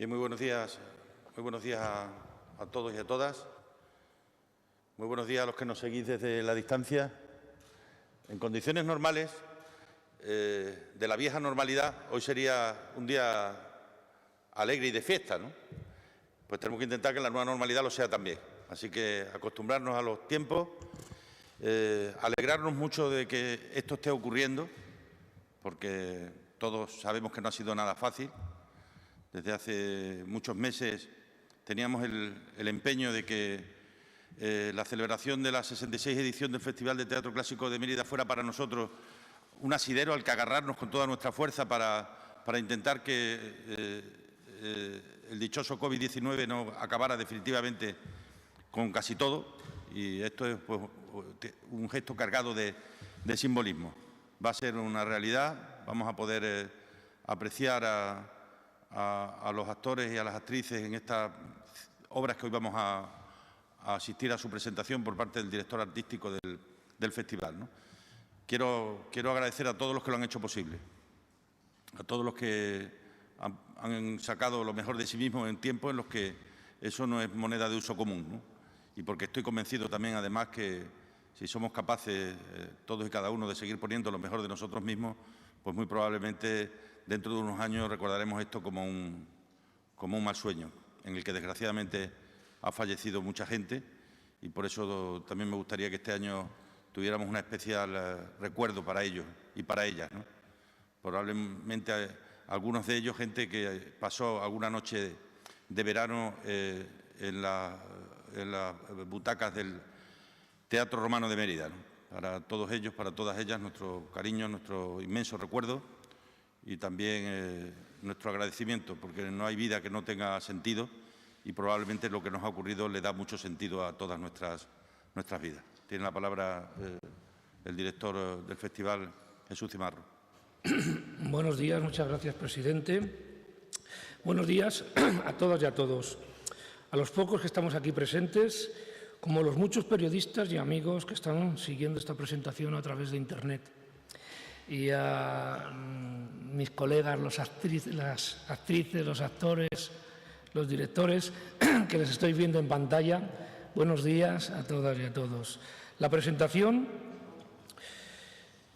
Bien, muy buenos días a todos y a todas. Muy buenos días a los que nos seguís desde la distancia. En condiciones normales, de la vieja normalidad, hoy sería un día alegre y de fiesta, ¿no? Pues tenemos que intentar que la nueva normalidad lo sea también. Así que acostumbrarnos a los tiempos, alegrarnos mucho de que esto esté ocurriendo, porque todos sabemos que no ha sido nada fácil. Desde hace muchos meses teníamos el empeño de que la celebración de la 66 edición del Festival de Teatro Clásico de Mérida fuera para nosotros un asidero al que agarrarnos con toda nuestra fuerza para intentar que el dichoso COVID-19 no acabara definitivamente con casi todo. Y esto es pues, un gesto cargado de simbolismo. Va a ser una realidad, vamos a poder apreciar a los actores y a las actrices en estas obras que hoy vamos a asistir a su presentación por parte del director artístico del festival, ¿no? Quiero agradecer a todos los que lo han hecho posible, a todos los que han sacado lo mejor de sí mismos en tiempos en los que eso no es moneda de uso común, ¿no? Y porque estoy convencido también, además, que si somos capaces, todos y cada uno, de seguir poniendo lo mejor de nosotros mismos, pues muy probablemente dentro de unos años recordaremos esto como un mal sueño, en el que desgraciadamente ha fallecido mucha gente, y por eso también me gustaría que este año tuviéramos un especial recuerdo para ellos y para ellas, ¿no? Probablemente algunos de ellos, gente que pasó alguna noche de verano en las butacas del Teatro Romano de Mérida, ¿no? Para todos ellos, para todas ellas, nuestro cariño, nuestro inmenso recuerdo y también nuestro agradecimiento, porque no hay vida que no tenga sentido y probablemente lo que nos ha ocurrido le da mucho sentido a todas nuestras vidas. Tiene la palabra el director del festival, Jesús Cimarro. Buenos días, muchas gracias, presidente. Buenos días a todas y a todos. A los pocos que estamos aquí presentes, como los muchos periodistas y amigos que están siguiendo esta presentación a través de Internet. Y a mis colegas, las actrices, los actores, los directores, que les estoy viendo en pantalla. Buenos días a todas y a todos. La presentación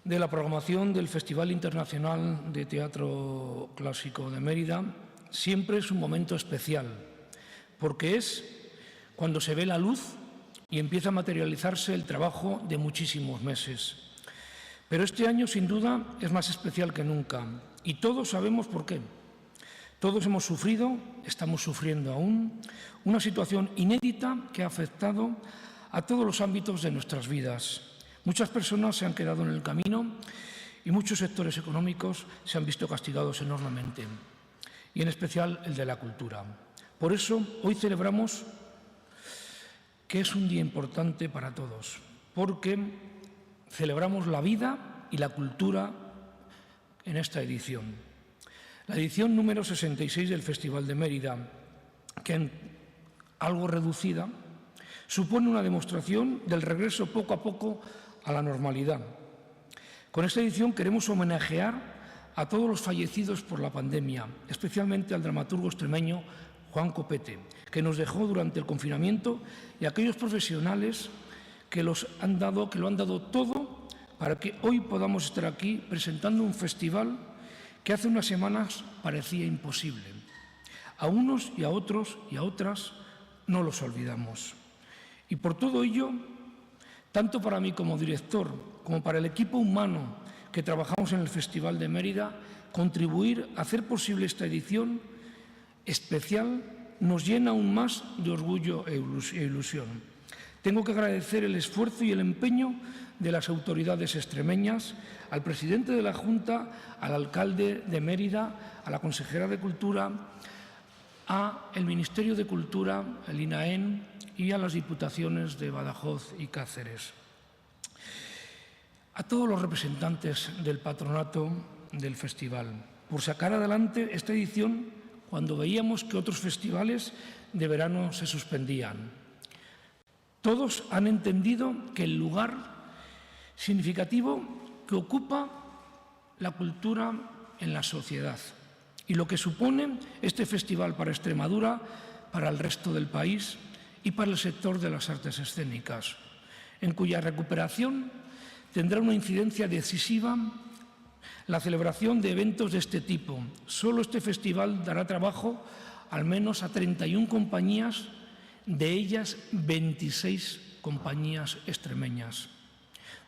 de la programación del Festival Internacional de Teatro Clásico de Mérida siempre es un momento especial, porque es cuando se ve la luz y empieza a materializarse el trabajo de muchísimos meses. Pero este año, sin duda, es más especial que nunca, y todos sabemos por qué. Todos hemos sufrido, estamos sufriendo aún, una situación inédita que ha afectado a todos los ámbitos de nuestras vidas. Muchas personas se han quedado en el camino y muchos sectores económicos se han visto castigados enormemente, y en especial el de la cultura. Por eso, hoy celebramos que es un día importante para todos, porque celebramos la vida y la cultura en esta edición. La edición número 66 del Festival de Mérida, que algo reducida, supone una demostración del regreso poco a poco a la normalidad. Con esta edición queremos homenajear a todos los fallecidos por la pandemia, especialmente al dramaturgo extremeño Juan Copete, que nos dejó durante el confinamiento, y a aquellos profesionales que lo han dado todo para que hoy podamos estar aquí presentando un festival que hace unas semanas parecía imposible. A unos y a otros y a otras no los olvidamos. Y por todo ello, tanto para mí como director, como para el equipo humano que trabajamos en el Festival de Mérida, contribuir a hacer posible esta edición especial nos llena aún más de orgullo e ilusión. Tengo que agradecer el esfuerzo y el empeño de las autoridades extremeñas, al presidente de la Junta, al alcalde de Mérida, a la consejera de Cultura, al Ministerio de Cultura, el INAEN y a las diputaciones de Badajoz y Cáceres. A todos los representantes del patronato del festival, por sacar adelante esta edición cuando veíamos que otros festivales de verano se suspendían. Todos han entendido que el lugar significativo que ocupa la cultura en la sociedad, y lo que supone este festival para Extremadura, para el resto del país y para el sector de las artes escénicas, en cuya recuperación tendrá una incidencia decisiva la celebración de eventos de este tipo. Solo este festival dará trabajo al menos a 31 compañías, de ellas 26 compañías extremeñas.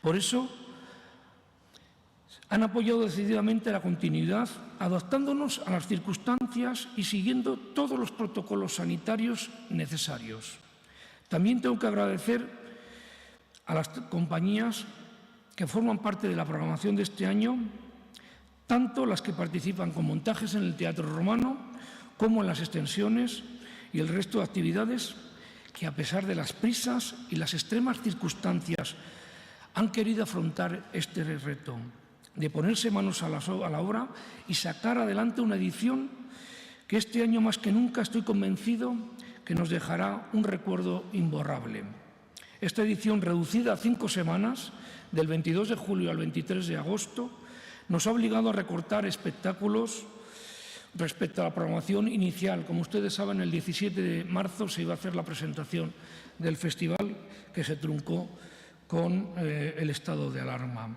Por eso, han apoyado decididamente la continuidad, adaptándonos a las circunstancias y siguiendo todos los protocolos sanitarios necesarios. También tengo que agradecer a las compañías que forman parte de la programación de este año, tanto las que participan con montajes en el Teatro Romano como en las extensiones y el resto de actividades que, a pesar de las prisas y las extremas circunstancias, han querido afrontar este reto de ponerse manos a la obra y sacar adelante una edición que este año más que nunca estoy convencido que nos dejará un recuerdo imborrable. Esta edición, reducida a 5 semanas, del 22 de julio al 23 de agosto, nos ha obligado a recortar espectáculos respecto a la programación inicial. Como ustedes saben, el 17 de marzo se iba a hacer la presentación del festival, que se truncó con el estado de alarma.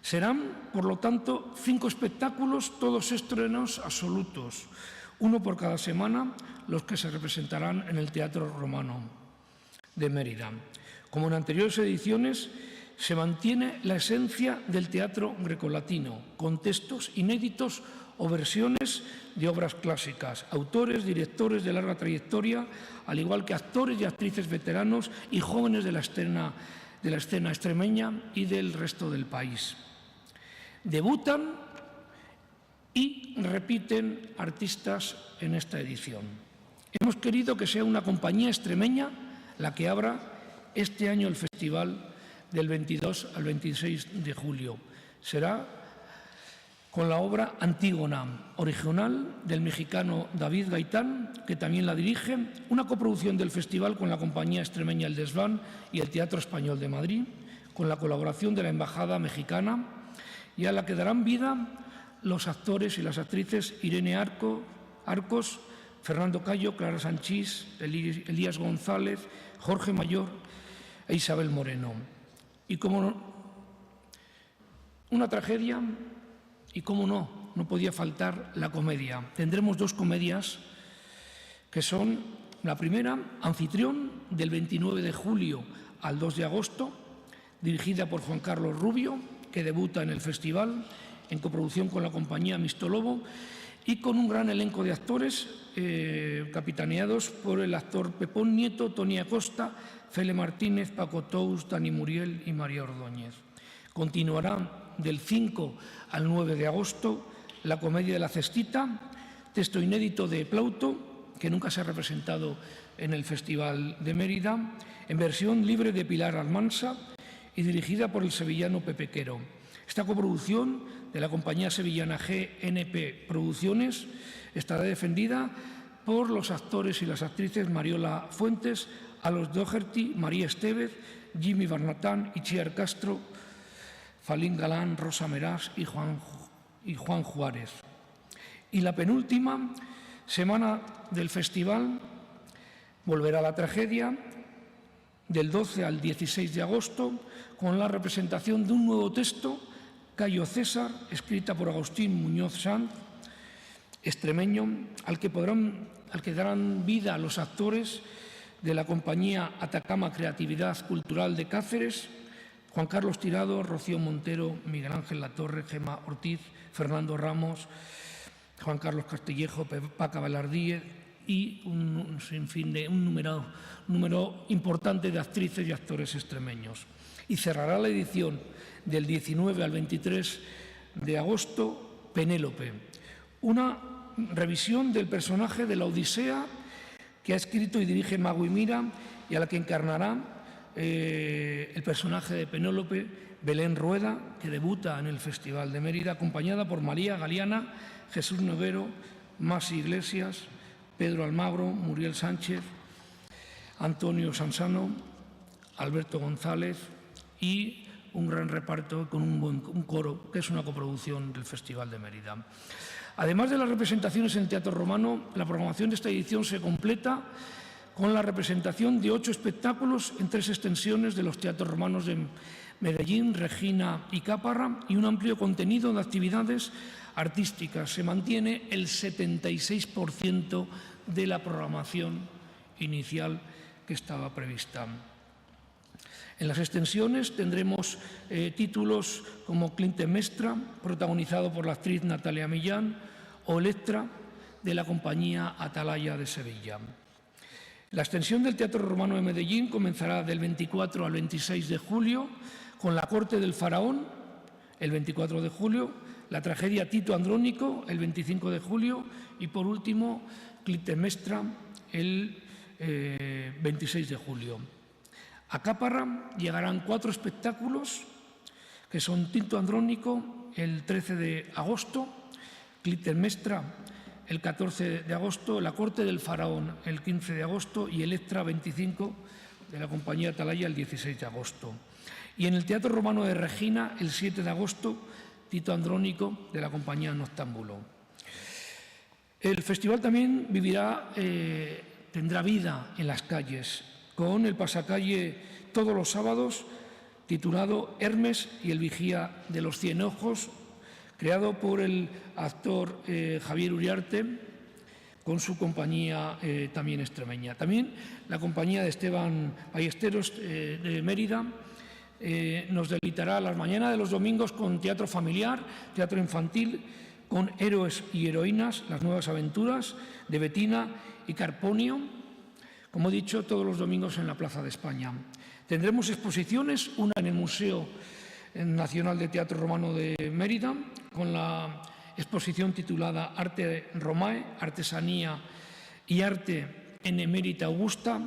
Serán, por lo tanto, 5 espectáculos, todos estrenos absolutos, uno por cada semana, los que se representarán en el Teatro Romano de Mérida. Como en anteriores ediciones, se mantiene la esencia del teatro grecolatino, con textos inéditos o versiones de obras clásicas, autores, directores de larga trayectoria, al igual que actores y actrices veteranos y jóvenes de la escena extremeña y del resto del país. Debutan y repiten artistas en esta edición. Hemos querido que sea una compañía extremeña la que abra este año el festival del 22 al 26 de julio. Será con la obra Antígona, original del mexicano David Gaitán, que también la dirige, una coproducción del festival con la compañía extremeña El Desván y el Teatro Español de Madrid, con la colaboración de la Embajada Mexicana, y a la que darán vida los actores y las actrices Irene Arcos, Fernando Cayo, Clara Sanchís, Elías González, Jorge Mayor e Isabel Moreno. Y como una tragedia, y cómo no podía faltar la comedia. Tendremos 2 comedias que son, la primera, Anfitrión, del 29 de julio al 2 de agosto, dirigida por Juan Carlos Rubio, que debuta en el festival, en coproducción con la compañía Mistolobo, y con un gran elenco de actores capitaneados por el actor Pepón Nieto, Toni Acosta, Fele Martínez, Paco Tous, Dani Muriel y María Ordóñez. Continuará del 5 al 9 de agosto la comedia de La Cestita, texto inédito de Plauto, que nunca se ha representado en el Festival de Mérida, en versión libre de Pilar Almansa y dirigida por el sevillano Pepe Quero. Esta coproducción de la compañía sevillana GNP Producciones estará defendida por los actores y las actrices Mariola Fuentes, Alois Doherty, María Estevez, Jimmy Barnatán, Itziar Castro, Falín Galán, Rosa Meraz y Juan Juárez. Y la penúltima semana del festival volverá la tragedia, del 12 al 16 de agosto, con la representación de un nuevo texto, Cayo César, escrita por Agustín Muñoz Sanz, extremeño, al que darán vida a los actores de la compañía Atacama Creatividad Cultural de Cáceres, Juan Carlos Tirado, Rocío Montero, Miguel Ángel Latorre, Gemma Ortiz, Fernando Ramos, Juan Carlos Castillejo, Paca Velardíez y un número importante de actrices y actores extremeños. Y cerrará la edición del 19 al 23 de agosto Penélope, una revisión del personaje de la Odisea que ha escrito y dirige Magui Mira y a la que encarnará el personaje de Penélope, Belén Rueda, que debuta en el Festival de Mérida, acompañada por María Galeana, Jesús Noguero, Masi Iglesias, Pedro Almagro, Muriel Sánchez, Antonio Sansano, Alberto González y un gran reparto con un coro, que es una coproducción del Festival de Mérida. Además de las representaciones en el Teatro Romano, la programación de esta edición se completa con la representación de 8 espectáculos en 3 extensiones de los teatros romanos de Medellín, Regina y Caparra, y un amplio contenido de actividades artísticas. Se mantiene el 76% de la programación inicial que estaba prevista. En las extensiones tendremos títulos como Clitemnestra, protagonizado por la actriz Natalia Millán, o Electra, de la compañía Atalaya de Sevilla. La extensión del Teatro Romano de Medellín comenzará del 24 al 26 de julio con La corte del faraón, el 24 de julio, la tragedia Tito Andrónico, el 25 de julio, y por último Clitemnestra, el 26 de julio. A Caparra llegarán 4 espectáculos, que son Tito Andrónico el 13 de agosto, Clitemnestra el 14 de agosto, La corte del faraón el 15 de agosto y Electra 25 de la compañía Atalaya el 16 de agosto. Y en el Teatro Romano de Regina el 7 de agosto, Tito Andrónico de la compañía Noctámbulo. El festival también tendrá vida en las calles, con el pasacalle todos los sábados, titulado Hermes y el vigía de los 100 ojos, creado por el actor Javier Uriarte, con su compañía también extremeña. También la compañía de Esteban Ballesteros de Mérida nos deleitará las mañanas de los domingos con teatro familiar, teatro infantil, con Héroes y Heroínas, las nuevas aventuras de Betina y Carponio, como he dicho, todos los domingos en la Plaza de España. Tendremos exposiciones, una en el Museo Nacional de Teatro Romano de Mérida, con la exposición titulada Arte Romae, Artesanía y Arte en Emérita Augusta,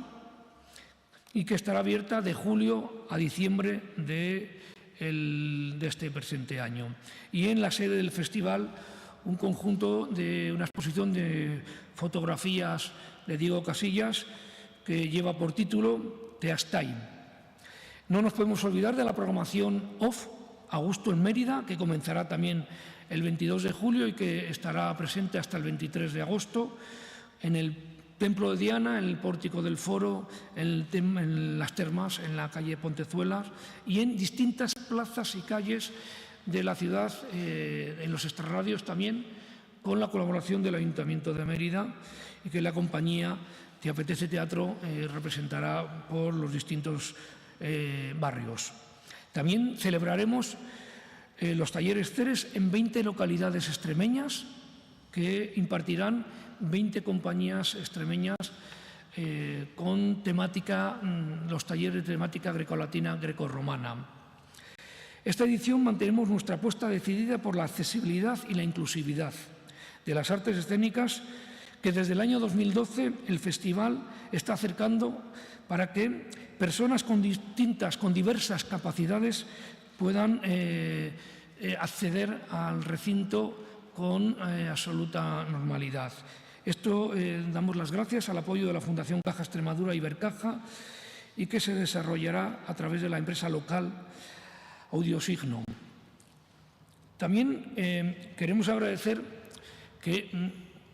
y que estará abierta de julio a diciembre de este presente año. Y en la sede del festival, una exposición de fotografías de Diego Casillas, que lleva por título Teastain. No nos podemos olvidar de la programación OFF, Augusto en Mérida, que comenzará también el 22 de julio y que estará presente hasta el 23 de agosto en el Templo de Diana, en el Pórtico del Foro, en las termas, en la calle Pontezuelas y en distintas plazas y calles de la ciudad, en los extrarradios también, con la colaboración del Ayuntamiento de Mérida, y que la compañía Te Apetece Teatro representará por los distintos barrios. También celebraremos los talleres CERES en 20 localidades extremeñas, que impartirán 20 compañías extremeñas con temática, los talleres de temática grecolatina, grecorromana. Esta edición mantenemos nuestra apuesta decidida por la accesibilidad y la inclusividad de las artes escénicas, que desde el año 2012 el festival está acercando para que personas con diversas capacidades puedan acceder al recinto con absoluta normalidad. Esto damos las gracias al apoyo de la Fundación Caja Extremadura Ibercaja, y que se desarrollará a través de la empresa local Audiosigno. También queremos agradecer, que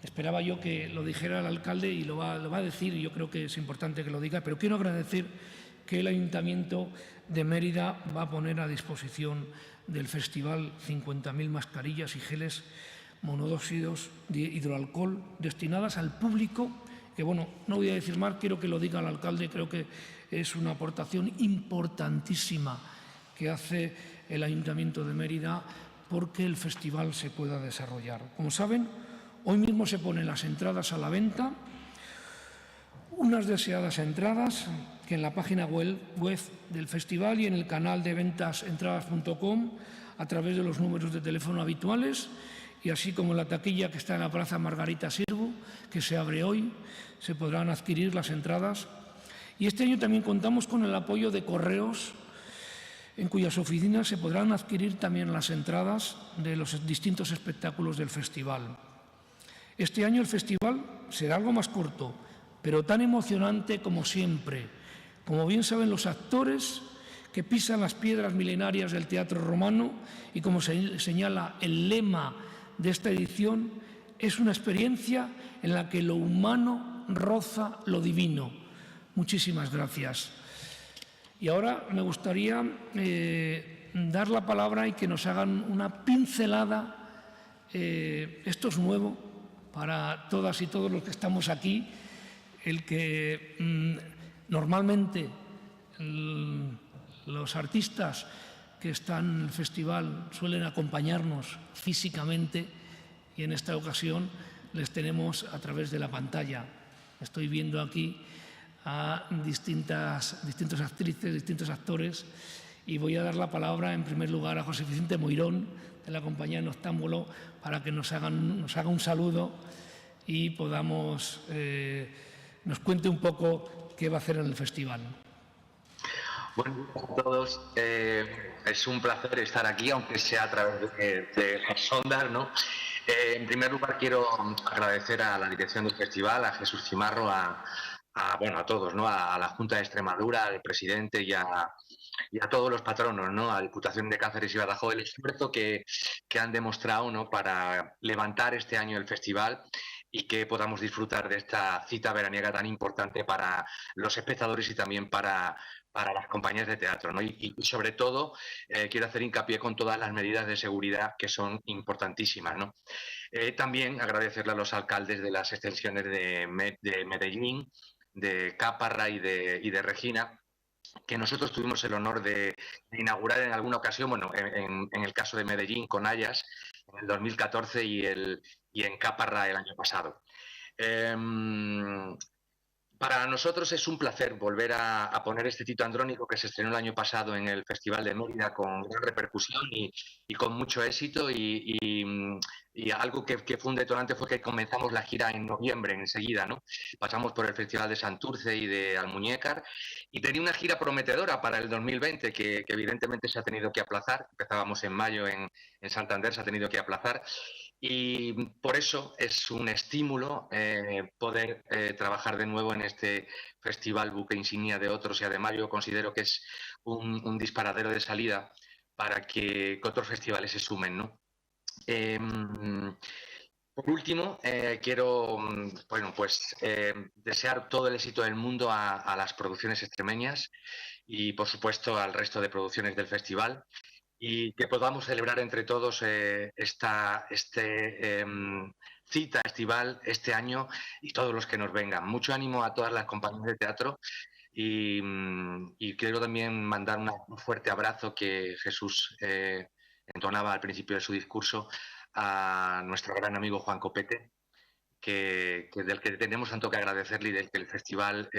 esperaba yo que lo dijera el alcalde y lo va a decir, y yo creo que es importante que lo diga, pero quiero agradecer que el Ayuntamiento de Mérida va a poner a disposición del festival 50.000 mascarillas y geles monóxidos de hidroalcohol destinadas al público, que bueno, no voy a decir más, quiero que lo diga el alcalde, creo que es una aportación importantísima que hace el Ayuntamiento de Mérida porque el festival se pueda desarrollar. Como saben, hoy mismo se ponen las entradas a la venta, unas deseadas entradas que en la página web del festival y en el canal de ventas entradas.com, a través de los números de teléfono habituales, y así como la taquilla que está en la Plaza Margarita Sirgu, que se abre hoy, se podrán adquirir las entradas. Y este año también contamos con el apoyo de Correos, en cuyas oficinas se podrán adquirir también las entradas de los distintos espectáculos del festival. Este año el festival será algo más corto, pero tan emocionante como siempre. Como bien saben los actores que pisan las piedras milenarias del teatro romano, y como se señala el lema de esta edición es una experiencia en la que lo humano roza lo divino. Muchísimas gracias. Y ahora me gustaría dar la palabra y que nos hagan una pincelada. Esto es nuevo para todas y todos los que estamos aquí, el que normalmente los artistas que están en el festival suelen acompañarnos físicamente y en esta ocasión les tenemos a través de la pantalla. Estoy viendo aquí a distintas actrices, distintos actores, y voy a dar la palabra en primer lugar a José Vicente Moirón, de la compañía Noctámbulo, para que nos haga un saludo y nos cuente un poco qué va a hacer en el festival. Bueno, a todos, es un placer estar aquí, aunque sea a través de las ondas, ¿no? En primer lugar, quiero agradecer a la dirección del festival, a Jesús Cimarro, a todos, ¿no? A la Junta de Extremadura, al presidente y a todos los patronos, ¿no? A la Diputación de Cáceres y Badajoz, el esfuerzo que han demostrado, ¿no? Para levantar este año el festival y que podamos disfrutar de esta cita veraniega tan importante para los espectadores y también para las compañías de teatro, ¿no? Y sobre todo quiero hacer hincapié con todas las medidas de seguridad que son importantísimas, ¿no? También agradecerle a los alcaldes de las extensiones de Medellín, de Caparra y de Regina, que nosotros tuvimos el honor de inaugurar en alguna ocasión, bueno, en el caso de Medellín con Ayas en el 2014 y en Caparra el año pasado. Para nosotros es un placer volver a poner este Tito Andrónico, que se estrenó el año pasado en el Festival de Mérida con gran repercusión y con mucho éxito, y algo que fue un detonante fue que comenzamos la gira en noviembre enseguida, ¿no? Pasamos por el Festival de Santurce y de Almuñécar y tenía una gira prometedora para el 2020 que evidentemente se ha tenido que aplazar. Empezábamos en mayo en Santander, se ha tenido que aplazar. Y por eso es un estímulo poder trabajar de nuevo en este festival buque insignia de otros, y además yo considero que es un disparadero de salida para que otros festivales se sumen, ¿no? Por último, quiero desear todo el éxito del mundo a las producciones extremeñas y, por supuesto, al resto de producciones del festival, y que podamos celebrar entre todos esta cita estival este año y todos los que nos vengan. Mucho ánimo a todas las compañías de teatro y quiero también mandar un fuerte abrazo que Jesús entonaba al principio de su discurso a nuestro gran amigo Juan Copete, del que tenemos tanto que agradecerle y del que el festival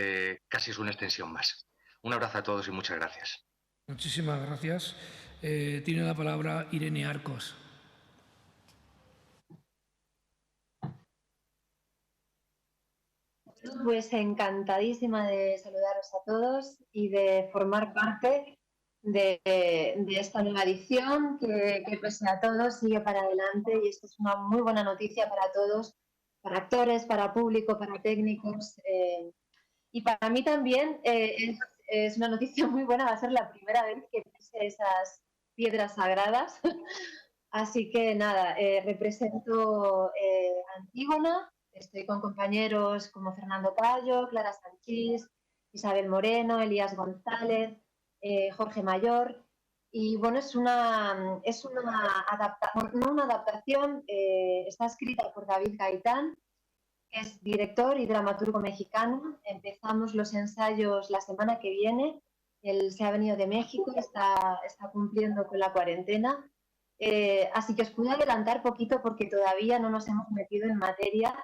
casi es una extensión más. Un abrazo a todos y muchas gracias. Muchísimas gracias. Tiene la palabra Irene Arcos. Pues encantadísima de saludaros a todos y de formar parte de esta nueva edición que pese a todo sigue para adelante, y esto es una muy buena noticia para todos, para actores, para público, para técnicos, y para mí también es una noticia muy buena, va a ser la primera vez que pise esas piedras sagradas. Así que nada, represento Antígona, estoy con compañeros como Fernando Cayo, Clara Sanchís, Isabel Moreno, Elías González, Jorge Mayor, y bueno, es una adaptación, está escrita por David Gaitán, que es director y dramaturgo mexicano. Empezamos los ensayos la semana que viene. Él se ha venido de México, está cumpliendo con la cuarentena. Así que os puedo adelantar poquito porque todavía no nos hemos metido en materia,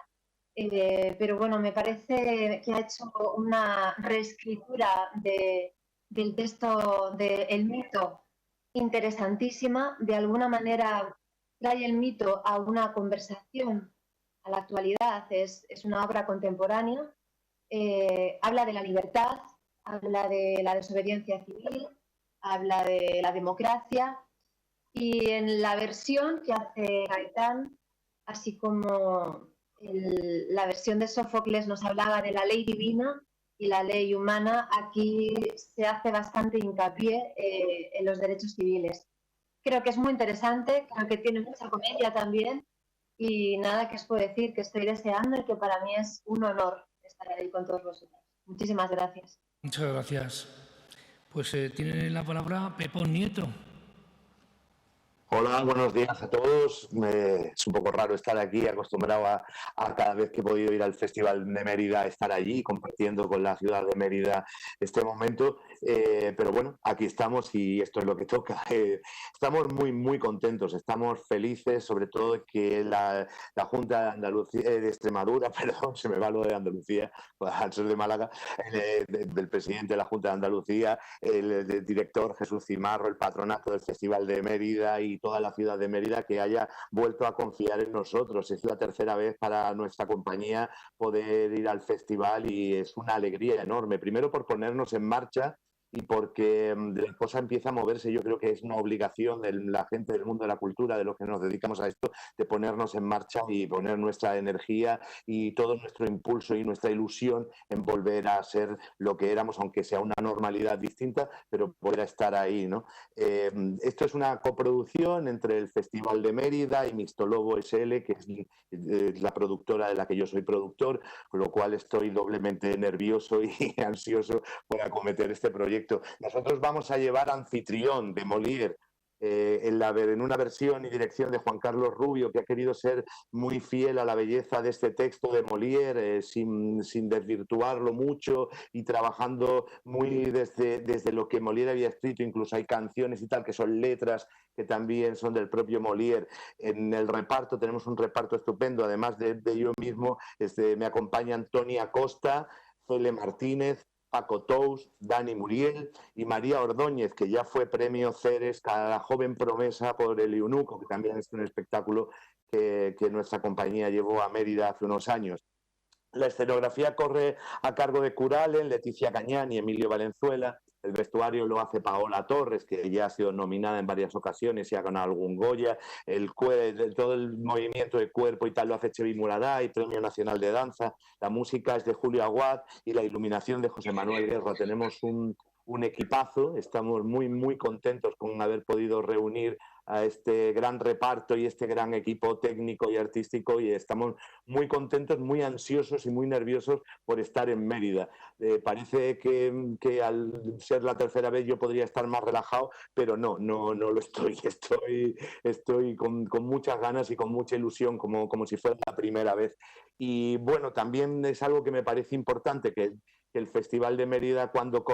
pero bueno, me parece que ha hecho una reescritura del texto del mito interesantísima. De alguna manera trae el mito a una conversación, a la actualidad. Es una obra contemporánea, habla de la libertad, habla de la desobediencia civil, habla de la democracia, y en la versión que hace Gaitán, así como la versión de Sófocles nos hablaba de la ley divina y la ley humana, aquí se hace bastante hincapié en los derechos civiles. Creo que es muy interesante, creo que tiene mucha comedia también, Y nada, que os puedo decir, que estoy deseando y que para mí es un honor estar ahí con todos vosotros. Muchísimas gracias. Muchas gracias. Pues tiene la palabra Pepón Nieto. Hola, buenos días a todos. Es un poco raro estar aquí, acostumbrado a cada vez que he podido ir al Festival de Mérida estar allí, compartiendo con la ciudad de Mérida este momento. Pero bueno, aquí estamos y esto es lo que toca. Estamos muy, muy contentos, estamos felices, sobre todo que la Junta de Andalucía, de Extremadura, perdón, se me va lo de Andalucía, al ser de Málaga, del presidente de la Junta de Andalucía, el director Jesús Cimarro, el patronato del Festival de Mérida y toda la ciudad de Mérida que haya vuelto a confiar en nosotros. Es la tercera vez para nuestra compañía poder ir al festival y es una alegría enorme. Primero por ponernos en marcha y porque la cosa empieza a moverse. Yo creo que es una obligación de la gente del mundo de la cultura, de los que nos dedicamos a esto, de ponernos en marcha y poner nuestra energía y todo nuestro impulso y nuestra ilusión en volver a ser lo que éramos, aunque sea una normalidad distinta, pero volver a estar ahí, ¿no? Esto es una coproducción entre el Festival de Mérida y Mixtolobo SL, que es la productora de la que yo soy productor, con lo cual estoy doblemente nervioso y ansioso por acometer este proyecto. Nosotros vamos a llevar Anfitrión de Molière, en una versión y dirección de Juan Carlos Rubio, que ha querido ser muy fiel a la belleza de este texto de Molière, sin desvirtuarlo mucho y trabajando muy desde lo que Molière había escrito. Incluso hay canciones y tal que son letras que también son del propio Molière. En el reparto tenemos un reparto estupendo, además de yo mismo, me acompaña Antonia Costa, Cele Martínez, Paco Tous, Dani Muriel y María Ordóñez, que ya fue premio Ceres a la joven promesa por el Eunuco, que también es un espectáculo que nuestra compañía llevó a Mérida hace unos años. La escenografía corre a cargo de Curalen, Leticia Cañán y Emilio Valenzuela. El vestuario lo hace Paola Torres, que ya ha sido nominada en varias ocasiones y ha ganado algún Goya. Todo el movimiento de cuerpo y tal lo hace Chevi Muraday, Premio Nacional de Danza. La música es de Julio Aguad y la iluminación de José Manuel Guerra. Tenemos un equipazo, estamos muy, muy contentos con haber podido reunir a este gran reparto y este gran equipo técnico y artístico, y estamos muy contentos, muy ansiosos y muy nerviosos por estar en Mérida. Parece que al ser la tercera vez yo podría estar más relajado, pero no lo estoy. Estoy con muchas ganas y con mucha ilusión, como si fuera la primera vez. Y bueno, también es algo que me parece importante, que el Festival de Mérida, cuando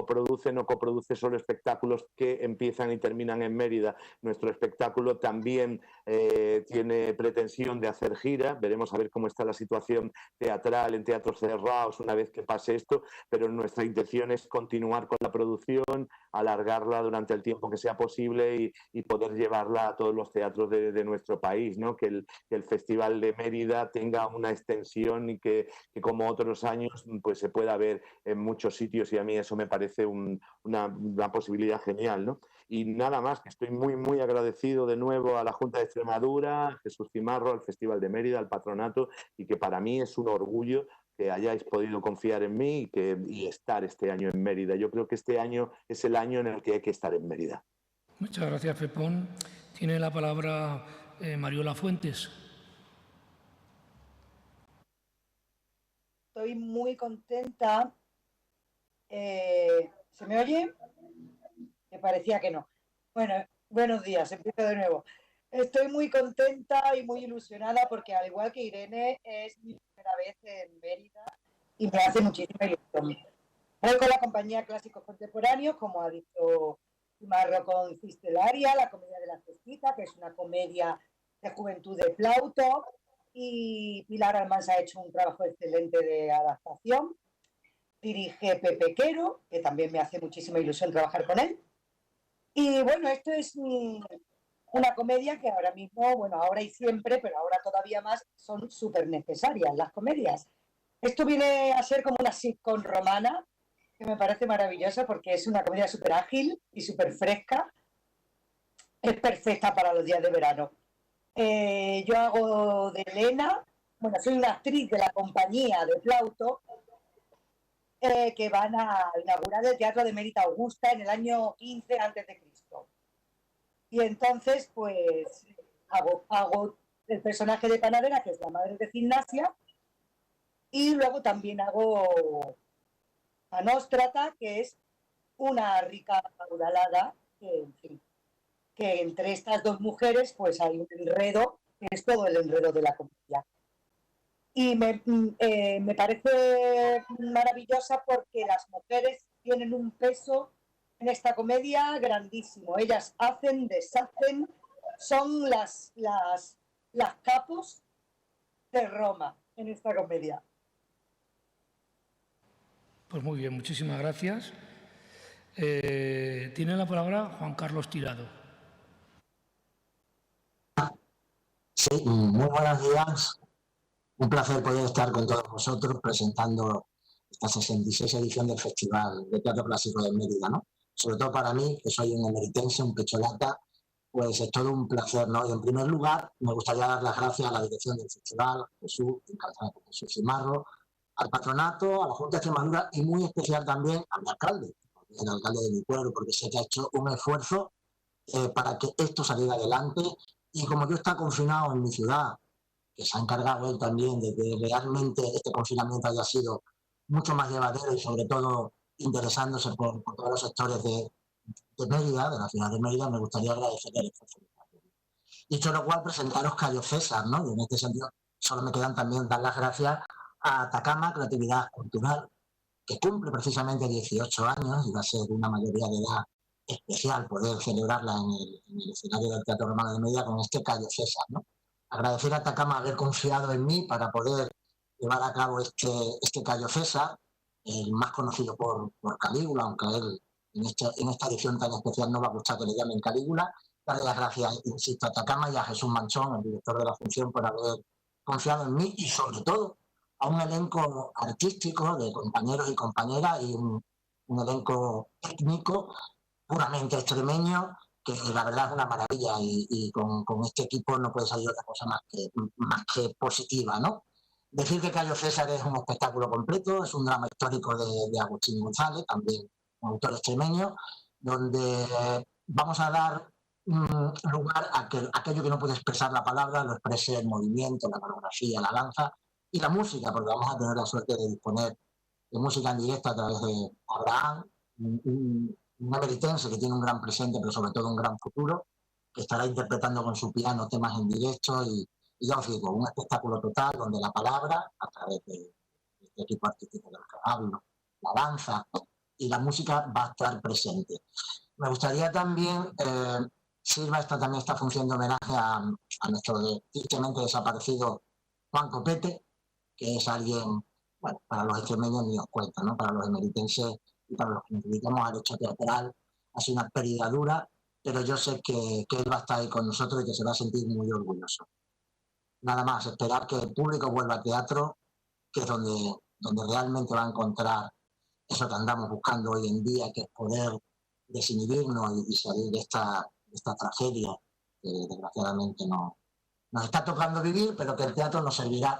no coproduce solo espectáculos que empiezan y terminan en Mérida. Nuestro espectáculo también tiene pretensión de hacer gira. Veremos a ver cómo está la situación teatral en teatros cerrados una vez que pase esto, pero nuestra intención es continuar con la producción, alargarla durante el tiempo que sea posible y poder llevarla a todos los teatros de nuestro país, ¿no? Que el Festival de Mérida tenga una extensión y que como otros años pues se pueda ver en muchos sitios, y a mí eso me parece una posibilidad genial, ¿no? Y nada más, que estoy muy, muy agradecido de nuevo a la Junta de Extremadura, a Jesús Cimarro, al Festival de Mérida, al patronato, y que para mí es un orgullo que hayáis podido confiar en mí y estar este año en Mérida. Yo creo que este año es el año en el que hay que estar en Mérida. Muchas gracias, Pepón. Tiene la palabra Mariola Fuentes. Estoy muy contenta. ¿Se me oye? Me parecía que no. Bueno, buenos días, empiezo de nuevo. Estoy muy contenta y muy ilusionada porque, al igual que Irene, es mi primera vez en Mérida y me hace muchísima ilusión. Voy con la compañía Clásicos Contemporáneos, como ha dicho Marro, con Cistelaria, la comedia de la cestita, que es una comedia de juventud de Plauto, y Pilar Almansa ha hecho un trabajo excelente de adaptación. Dirige Pepe Quero, que también me hace muchísima ilusión trabajar con él. Y bueno, esto es una comedia que ahora mismo, bueno, ahora y siempre, pero ahora todavía más, son súper necesarias las comedias. Esto viene a ser como una sitcom romana, que me parece maravillosa porque es una comedia súper ágil y súper fresca. Es perfecta para los días de verano. Yo hago de Elena, bueno, soy una actriz de la compañía de Plauto, que van a inaugurar el Teatro de Mérida Augusta en el año 15 a.C. Y entonces, pues, hago el personaje de panadera, que es la madre de Gimnasia, y luego también hago a Nóstrata, que es una rica acaudalada, que, en fin, que entre estas dos mujeres pues hay un enredo, que es todo el enredo de la comedia. Y me parece maravillosa porque las mujeres tienen un peso en esta comedia grandísimo. Ellas hacen, deshacen, son las capos de Roma en esta comedia. Pues muy bien, muchísimas gracias. Tiene la palabra Juan Carlos Tirado. Sí, muy buenos días. Un placer poder estar con todos vosotros presentando esta 66 edición del Festival de Teatro Clásico de Mérida, ¿no? Sobre todo para mí, que soy un emeritense, un pecholata, pues es todo un placer, ¿no? Y en primer lugar, me gustaría dar las gracias a la dirección del festival, Jesús, encabezada por Jesús Cimarro, al patronato, a la Junta de Extremadura y muy especial también al alcalde, el alcalde de mi pueblo, porque sé que ha hecho un esfuerzo para que esto saliera adelante. Y como yo está confinado en mi ciudad, que se ha encargado él también de que realmente este confinamiento haya sido mucho más llevadero y sobre todo interesándose por todos los sectores de Mérida, de la ciudad de Mérida, me gustaría agradecerle el esfuerzo. Dicho lo cual, presentaros Cayo César, ¿no? Y en este sentido, solo me quedan también dar las gracias a Atacama Creatividad Cultural, que cumple precisamente 18 años y va a ser una mayoría de edad especial poder celebrarla en el escenario del Teatro Romano de Mérida con este Cayo César, ¿no? Agradecer a Atacama haber confiado en mí para poder llevar a cabo este Cayo César, el más conocido por Calígula, aunque él en esta edición tan especial no va a gustar que le llamen Calígula. Darle las gracias, insisto, a Atacama y a Jesús Manchón, el director de la función, por haber confiado en mí y sobre todo a un elenco artístico de compañeros y compañeras y un elenco técnico puramente extremeño, que la verdad es una maravilla y con este equipo no puede salir otra cosa más que positiva, ¿no? Decir que Cayo César es un espectáculo completo, es un drama histórico de Agustín González, también un autor extremeño, donde vamos a dar lugar a que aquello que no puede expresar la palabra lo exprese el movimiento, la coreografía, la danza y la música, porque vamos a tener la suerte de disponer de música en directo a través de Abraham, un emeritense que tiene un gran presente, pero sobre todo un gran futuro, que estará interpretando con su piano temas en directo y ya os digo, un espectáculo total donde la palabra, a través de este equipo artístico del que hablo, la danza y la música va a estar presente. Me gustaría también sirva también esta función de homenaje a nuestro tristemente desaparecido Juan Copete, que es alguien, bueno, para los extremeños ni os cuento, ¿no? Para los emeritenses y para los que nos dedicamos al hecho teatral, ha sido una pérdida dura, pero yo sé que él va a estar ahí con nosotros y que se va a sentir muy orgulloso. Nada más, esperar que el público vuelva al teatro, que es donde realmente va a encontrar eso que andamos buscando hoy en día, que es poder desinhibirnos y salir de esta tragedia que desgraciadamente nos está tocando vivir, pero que el teatro nos servirá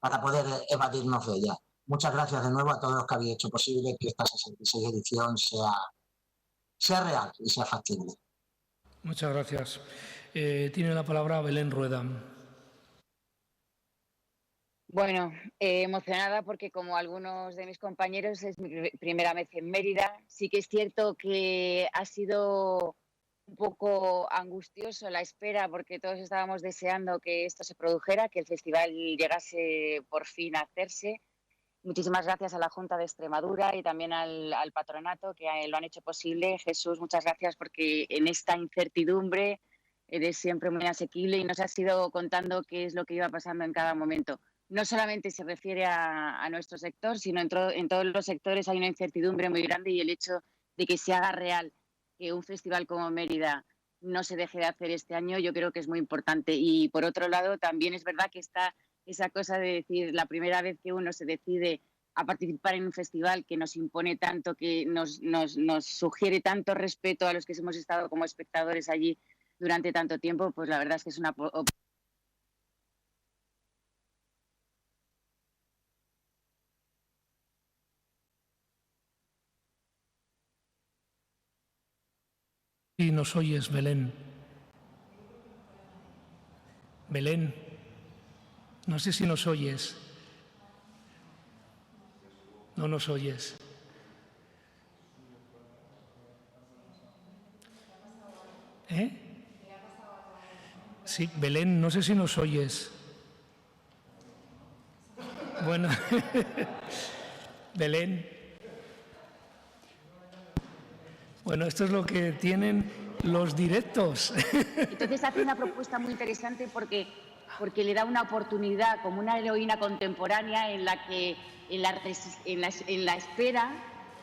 para poder evadirnos de ella. Muchas gracias de nuevo a todos los que habéis hecho posible que esta 66 edición sea real y sea factible. Muchas gracias. Tiene la palabra Belén Rueda. Bueno, emocionada porque como algunos de mis compañeros es mi primera vez en Mérida. Sí que es cierto que ha sido un poco angustioso la espera porque todos estábamos deseando que esto se produjera, que el festival llegase por fin a hacerse. Muchísimas gracias a la Junta de Extremadura y también al patronato que lo han hecho posible. Jesús, muchas gracias porque en esta incertidumbre eres siempre muy asequible y nos has ido contando qué es lo que iba pasando en cada momento. No solamente se refiere a nuestro sector, sino en todos los sectores hay una incertidumbre muy grande y el hecho de que se haga real que un festival como Mérida no se deje de hacer este año, yo creo que es muy importante. Y por otro lado, también es verdad que está esa cosa de decir, la primera vez que uno se decide a participar en un festival que nos impone tanto, que nos sugiere tanto respeto a los que hemos estado como espectadores allí durante tanto tiempo, pues la verdad es que es una Y nos oyes, Belén. Belén, no sé si nos oyes. No nos oyes. ¿Eh? Sí, Belén, no sé si nos oyes. Bueno, Belén. Bueno, esto es lo que tienen los directos. Entonces hace una propuesta muy interesante porque le da una oportunidad como una heroína contemporánea en la que en la espera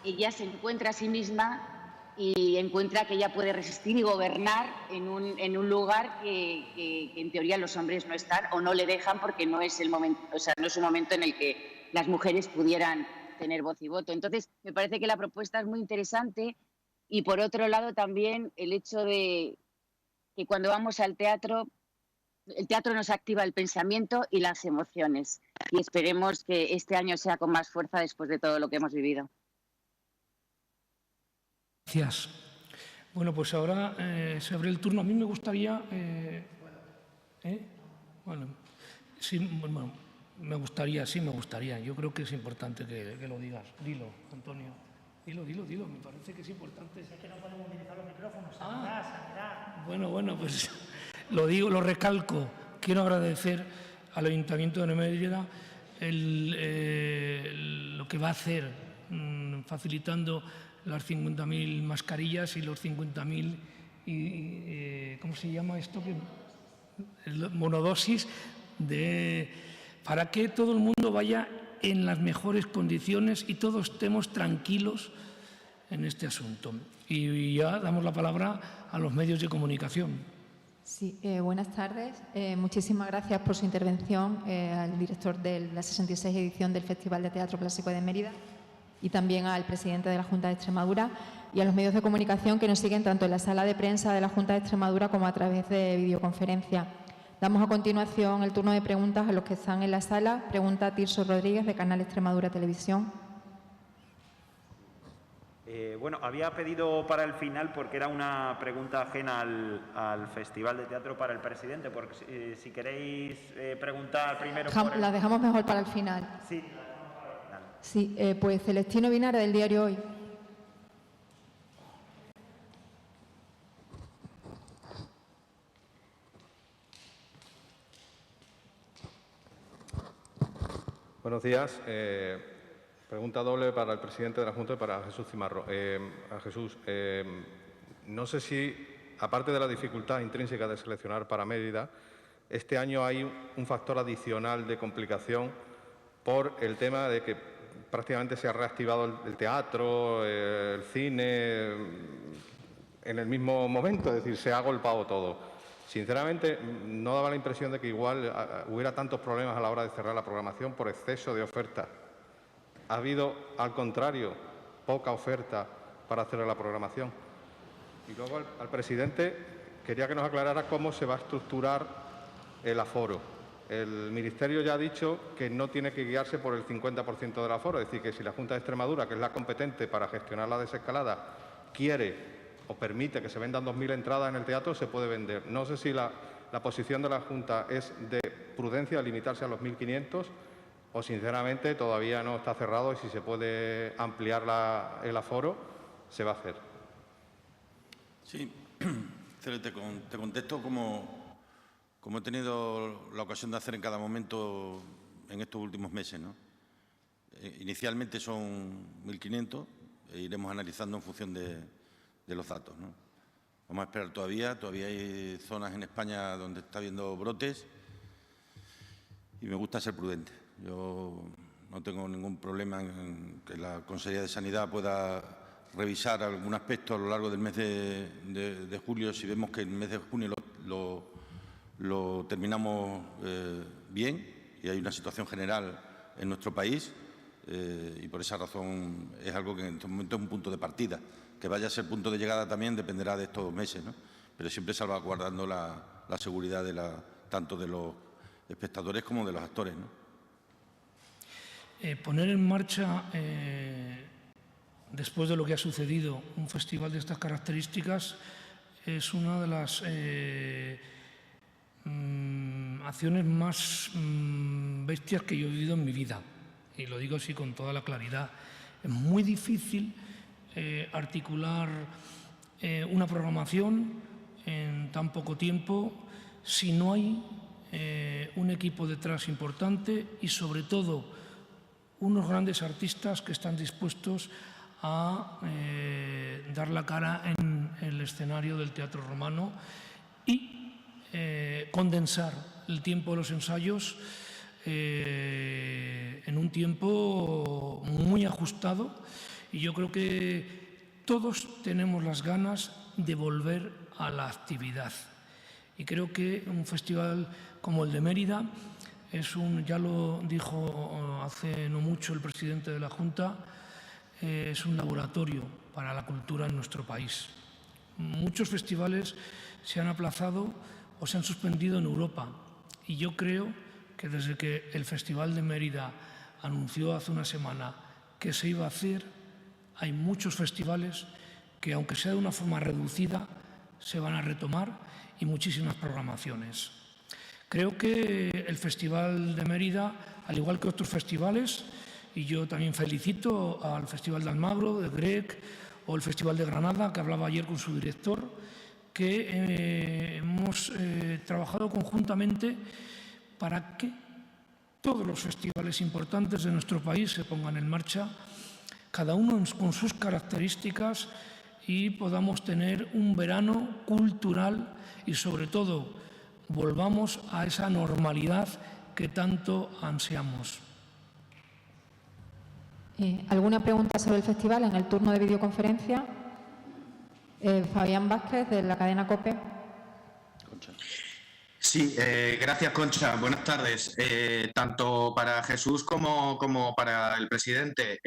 ella se encuentra a sí misma y encuentra que ella puede resistir y gobernar en un lugar que en teoría los hombres no están o no le dejan porque no es el momento, o sea, no es un momento en el que las mujeres pudieran tener voz y voto. Entonces, me parece que la propuesta es muy interesante y por otro lado también el hecho de que cuando vamos al teatro, el teatro nos activa el pensamiento y las emociones y esperemos que este año sea con más fuerza después de todo lo que hemos vivido. Gracias. Bueno, pues ahora se abre el turno. A mí me gustaría... Bueno, sí, bueno, me gustaría. Yo creo que es importante que lo digas. Dilo, Antonio. Dilo. Me parece que es importante. Es que no podemos utilizar los micrófonos. Sanidad. Bueno, pues lo digo, lo recalco. Quiero agradecer al Ayuntamiento de Mérida lo que va a hacer facilitando las 50.000 mascarillas y los 50.000, ¿cómo se llama esto? Monodosis, para que todo el mundo vaya en las mejores condiciones y todos estemos tranquilos en este asunto. Y ya damos la palabra a los medios de comunicación. Sí, buenas tardes. Muchísimas gracias por su intervención al director de la 66 edición del Festival de Teatro Clásico de Mérida y también al presidente de la Junta de Extremadura y a los medios de comunicación que nos siguen tanto en la sala de prensa de la Junta de Extremadura como a través de videoconferencia. Damos a continuación el turno de preguntas a los que están en la sala. Pregunta Tirso Rodríguez, de Canal Extremadura Televisión. Bueno, había pedido para el final, porque era una pregunta ajena al Festival de Teatro, para el presidente, porque si queréis preguntar primero... La dejamos mejor para el final. Sí. Sí, pues Celestino Vinara, del diario Hoy. Buenos días. Pregunta doble para el presidente de la Junta y para Jesús Cimarro. A Jesús, no sé si, aparte de la dificultad intrínseca de seleccionar para Mérida, este año hay un factor adicional de complicación por el tema de que prácticamente se ha reactivado el teatro, el cine, en el mismo momento, es decir, se ha agolpado todo. Sinceramente, no daba la impresión de que igual hubiera tantos problemas a la hora de cerrar la programación por exceso de oferta. Ha habido, al contrario, poca oferta para hacer la programación. Y luego al presidente quería que nos aclarara cómo se va a estructurar el aforo. El Ministerio ya ha dicho que no tiene que guiarse por el 50% del aforo, es decir, que si la Junta de Extremadura, que es la competente para gestionar la desescalada, quiere o permite que se vendan 2.000 entradas en el teatro, se puede vender. No sé si la posición de la Junta es de prudencia, limitarse a los 1.500, o sinceramente todavía no está cerrado y si se puede ampliar el aforo, se va a hacer. Sí, te contesto como he tenido la ocasión de hacer en cada momento en estos últimos meses, ¿no? Inicialmente son 1.500 e iremos analizando en función de los datos, ¿no? Vamos a esperar todavía hay zonas en España donde está habiendo brotes y me gusta ser prudente. Yo no tengo ningún problema en que la Consejería de Sanidad pueda revisar algún aspecto a lo largo del mes de julio si vemos que el mes de junio lo terminamos bien y hay una situación general en nuestro país y por esa razón es algo que en este momento es un punto de partida. Que vaya a ser punto de llegada también dependerá de estos meses, ¿no? Pero siempre salvaguardando la seguridad tanto de los espectadores como de los actores, ¿no? Poner en marcha, después de lo que ha sucedido, un festival de estas características es una de las acciones más bestias que yo he vivido en mi vida. Y lo digo así con toda la claridad. Es muy difícil articular una programación en tan poco tiempo si no hay un equipo detrás importante y, sobre todo, unos grandes artistas que están dispuestos a dar la cara en el escenario del Teatro Romano y condensar el tiempo de los ensayos en un tiempo muy ajustado. Y yo creo que todos tenemos las ganas de volver a la actividad. Y creo que un festival como el de Mérida ya lo dijo hace no mucho el presidente de la Junta, es un laboratorio para la cultura en nuestro país. Muchos festivales se han aplazado o se han suspendido en Europa y yo creo que desde que el Festival de Mérida anunció hace una semana que se iba a hacer, hay muchos festivales que, aunque sea de una forma reducida, se van a retomar y muchísimas programaciones. Creo que el Festival de Mérida, al igual que otros festivales, y yo también felicito al Festival de Almagro, de Grec, o el Festival de Granada, que hablaba ayer con su director, que hemos trabajado conjuntamente para que todos los festivales importantes de nuestro país se pongan en marcha, cada uno con sus características, y podamos tener un verano cultural y, sobre todo, volvamos a esa normalidad que tanto ansiamos. ¿Alguna pregunta sobre el festival en el turno de videoconferencia? Fabián Vázquez, de la cadena COPE. Sí, gracias, Concha. Buenas tardes. Tanto para Jesús como para el presidente.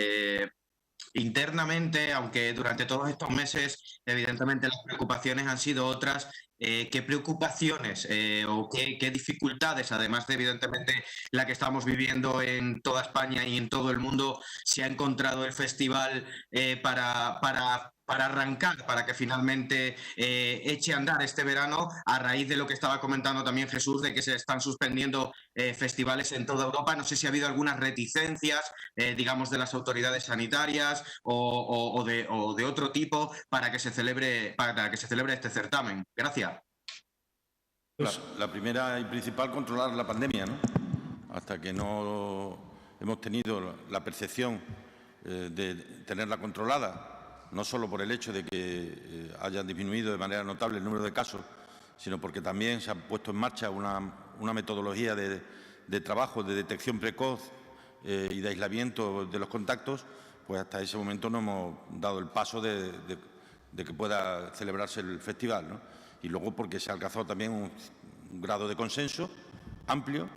Internamente, aunque durante todos estos meses, evidentemente las preocupaciones han sido otras, ¿qué preocupaciones o qué dificultades, además de evidentemente la que estamos viviendo en toda España y en todo el mundo, se ha encontrado el festival para arrancar, para que finalmente eche a andar este verano, a raíz de lo que estaba comentando también Jesús, de que se están suspendiendo festivales en toda Europa? No sé si ha habido algunas reticencias, digamos, de las autoridades sanitarias o de otro tipo para que se celebre este certamen. Gracias. La primera y principal, controlar la pandemia, ¿no? Hasta que no hemos tenido la percepción de tenerla controlada, no solo por el hecho de que hayan disminuido de manera notable el número de casos, sino porque también se ha puesto en marcha una metodología de trabajo, de detección precoz y de aislamiento de los contactos, pues hasta ese momento no hemos dado el paso de que pueda celebrarse el festival, ¿no? Y luego porque se ha alcanzado también un grado de consenso amplio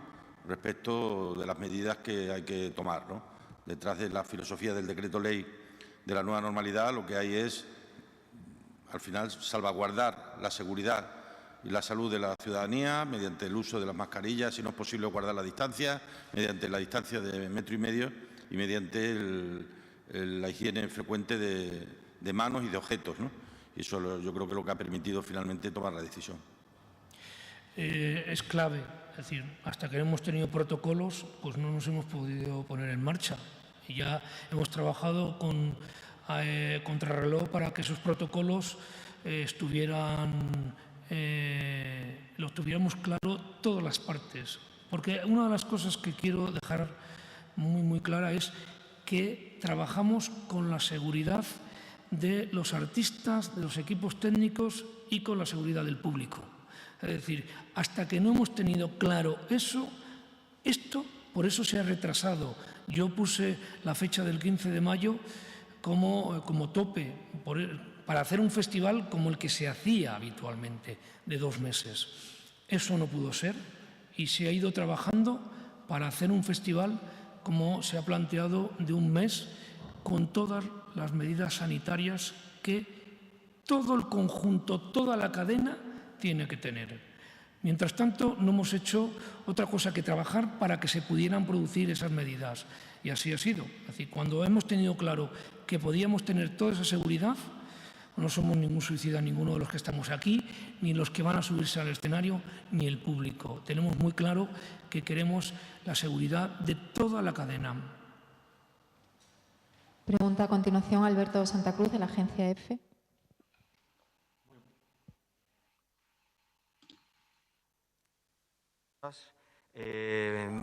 respecto de las medidas que hay que tomar, ¿no? Detrás de la filosofía del decreto ley de la nueva normalidad, lo que hay es, al final, salvaguardar la seguridad y la salud de la ciudadanía mediante el uso de las mascarillas, si no es posible guardar la distancia, mediante la distancia de 1,5 metros y mediante la higiene frecuente de manos y de objetos, ¿no? Y eso yo creo que es lo que ha permitido finalmente tomar la decisión. Es clave, es decir, hasta que no hemos tenido protocolos, pues no nos hemos podido poner en marcha. Y ya hemos trabajado con contrarreloj para que esos protocolos lo tuviéramos claro todas las partes. Porque una de las cosas que quiero dejar muy clara es que trabajamos con la seguridad de los artistas, de los equipos técnicos y con la seguridad del público. Es decir, hasta que no hemos tenido claro eso, por eso se ha retrasado. Yo puse la fecha del 15 de mayo como tope para hacer un festival como el que se hacía habitualmente, de 2 meses. Eso no pudo ser y se ha ido trabajando para hacer un festival como se ha planteado de 1 mes, con todas las medidas sanitarias que todo el conjunto, toda la cadena tiene que tener. Mientras tanto, no hemos hecho otra cosa que trabajar para que se pudieran producir esas medidas. Y así ha sido. Es decir, cuando hemos tenido claro que podíamos tener toda esa seguridad, No somos ningún suicida ninguno de los que estamos aquí, ni los que van a subirse al escenario, ni el público. Tenemos muy claro que queremos la seguridad de toda la cadena. Pregunta a continuación Alberto Santa Cruz, de la agencia EFE.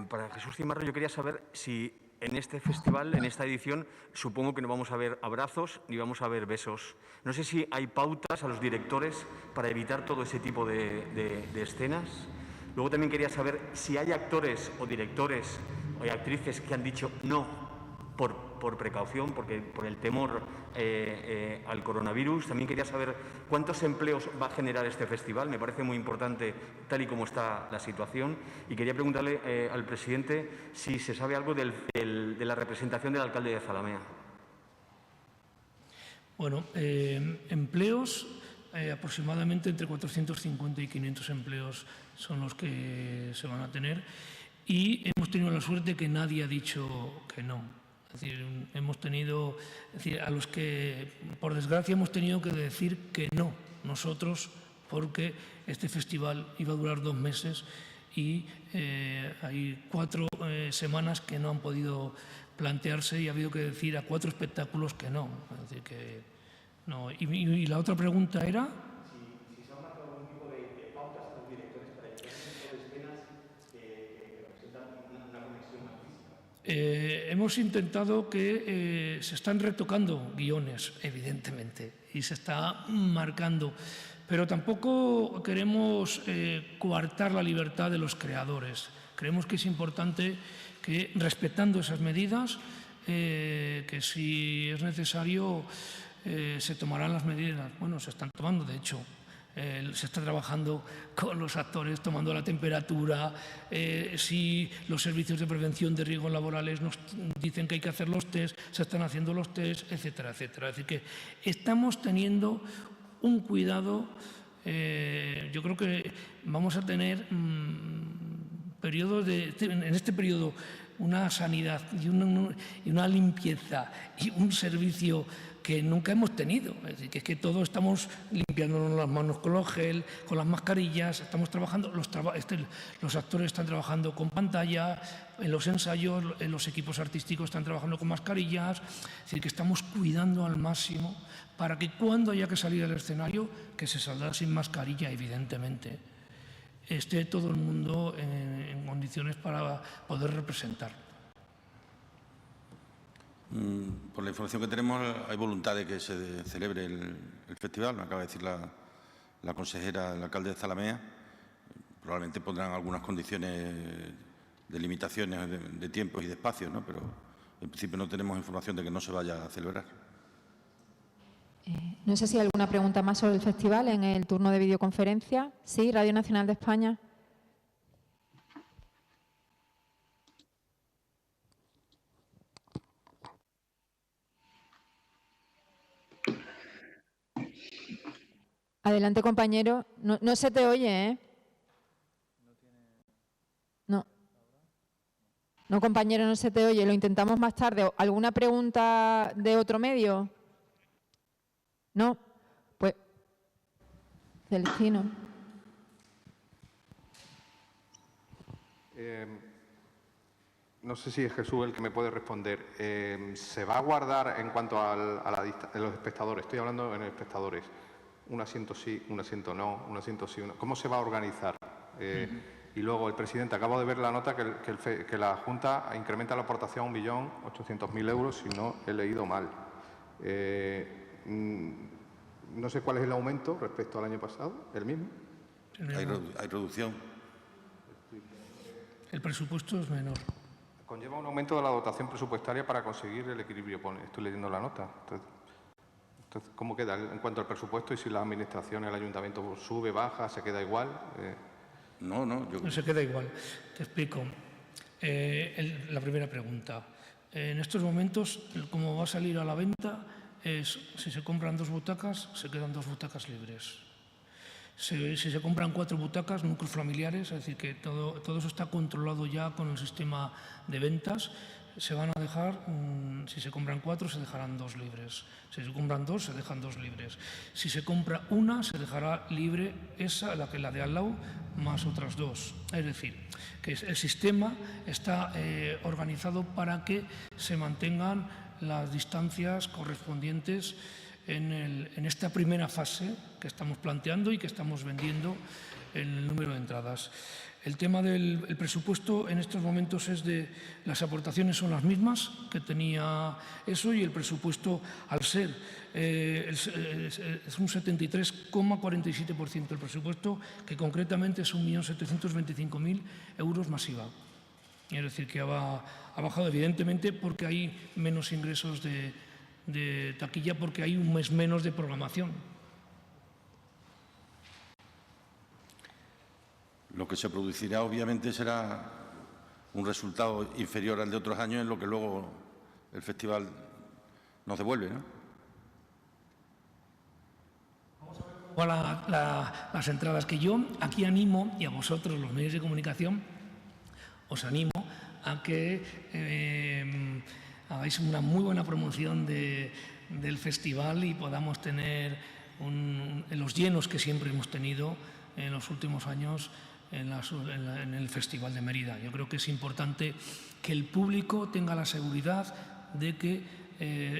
Para Jesús Cimarro, yo quería saber si en este festival, en esta edición, supongo que no vamos a ver abrazos ni vamos a ver besos. No sé si hay pautas a los directores para evitar todo ese tipo de escenas. Luego también quería saber si hay actores o directores o actrices que han dicho no por precaución, por el temor al coronavirus. También quería saber cuántos empleos va a generar este festival. Me parece muy importante tal y como está la situación. Y quería preguntarle al presidente si se sabe algo de la representación del alcalde de Zalamea. Bueno, empleos, aproximadamente entre 450 y 500 empleos son los que se van a tener. Y hemos tenido la suerte que nadie ha dicho que no. Es decir, a los que, por desgracia, hemos tenido que decir que no, nosotros, porque este festival iba a durar 2 meses y hay 4 semanas que no han podido plantearse y ha habido que decir a 4 espectáculos que no. Es decir, que no. Y la otra pregunta era... Si se ha marcado algún tipo de pautas a los directores para evitar ese tipo de escenas que representan una conexión más física. Hemos intentado que se están retocando guiones, evidentemente, y se está marcando, pero tampoco queremos coartar la libertad de los creadores. Creemos que es importante que, respetando esas medidas, que si es necesario se tomarán las medidas. Bueno, se están tomando, de hecho. Se está trabajando con los actores, tomando la temperatura. Si los servicios de prevención de riesgos laborales nos dicen que hay que hacer los test, se están haciendo los test, etcétera, etcétera. Es decir, que estamos teniendo un cuidado. Yo creo que vamos a tener en este periodo una sanidad y una limpieza y un servicio que nunca hemos tenido. Es decir, que es que todos estamos limpiándonos las manos con los gel, con las mascarillas, estamos trabajando, los actores están trabajando con pantalla, en los ensayos, en los equipos artísticos están trabajando con mascarillas. Es decir, que estamos cuidando al máximo para que cuando haya que salir al escenario, que se saldrá sin mascarilla, evidentemente, esté todo el mundo en condiciones para poder representar. Por la información que tenemos, hay voluntad de que se celebre el festival. Me acaba de decir la consejera, el alcalde de Zalamea. Probablemente pondrán algunas condiciones de limitaciones de tiempo y de espacio, ¿no? Pero en principio no tenemos información de que no se vaya a celebrar. No sé si hay alguna pregunta más sobre el festival en el turno de videoconferencia. Sí, Radio Nacional de España. Adelante, compañero. No se te oye, ¿eh? No. No, compañero, no se te oye. Lo intentamos más tarde. ¿Alguna pregunta de otro medio? No. Pues, Celestino. No sé si es Jesús el que me puede responder. ¿Se va a guardar en cuanto a los espectadores? Estoy hablando en espectadores. Un asiento sí, un asiento no, un asiento sí. ¿Cómo se va a organizar? Y luego el presidente, acabo de ver la nota que la Junta incrementa la aportación a 1.800.000 euros, si no he leído mal. No sé cuál es el aumento respecto al año pasado, ¿el mismo? Hay reducción. El presupuesto es menor. Conlleva un aumento de la dotación presupuestaria para conseguir el equilibrio. Estoy leyendo la nota. Entonces, ¿cómo queda en cuanto al presupuesto y si la administración, el ayuntamiento sube, baja, se queda igual? No se queda igual. Te explico. La primera pregunta. En estos momentos, como va a salir a la venta, es si se compran 2 butacas, se quedan 2 butacas libres. Si se compran 4 butacas, núcleos familiares, es decir, que todo eso está controlado ya con el sistema de ventas. se van a dejar, si se compran 4, se dejarán 2 libres. Si se compran 2, se dejan 2 libres. Si se compra una, se dejará libre esa, la de al lado, más otras 2. Es decir, que el sistema está organizado para que se mantengan las distancias correspondientes en esta primera fase que estamos planteando y que estamos vendiendo en el número de entradas. El tema del presupuesto en estos momentos es las aportaciones son las mismas que tenía eso, y el presupuesto, al ser es un 73,47% del presupuesto, que concretamente es 1.725.000 euros masiva. Es decir, que ha bajado evidentemente porque hay menos ingresos de taquilla, porque hay un mes menos de programación. Lo que se producirá obviamente será un resultado inferior al de otros años, en lo que luego el festival nos devuelve, ¿no? Las entradas, que yo aquí animo, y a vosotros, los medios de comunicación, os animo a que hagáis una muy buena promoción del festival y podamos tener los llenos que siempre hemos tenido en los últimos años en el Festival de Mérida. Yo creo que es importante que el público tenga la seguridad de que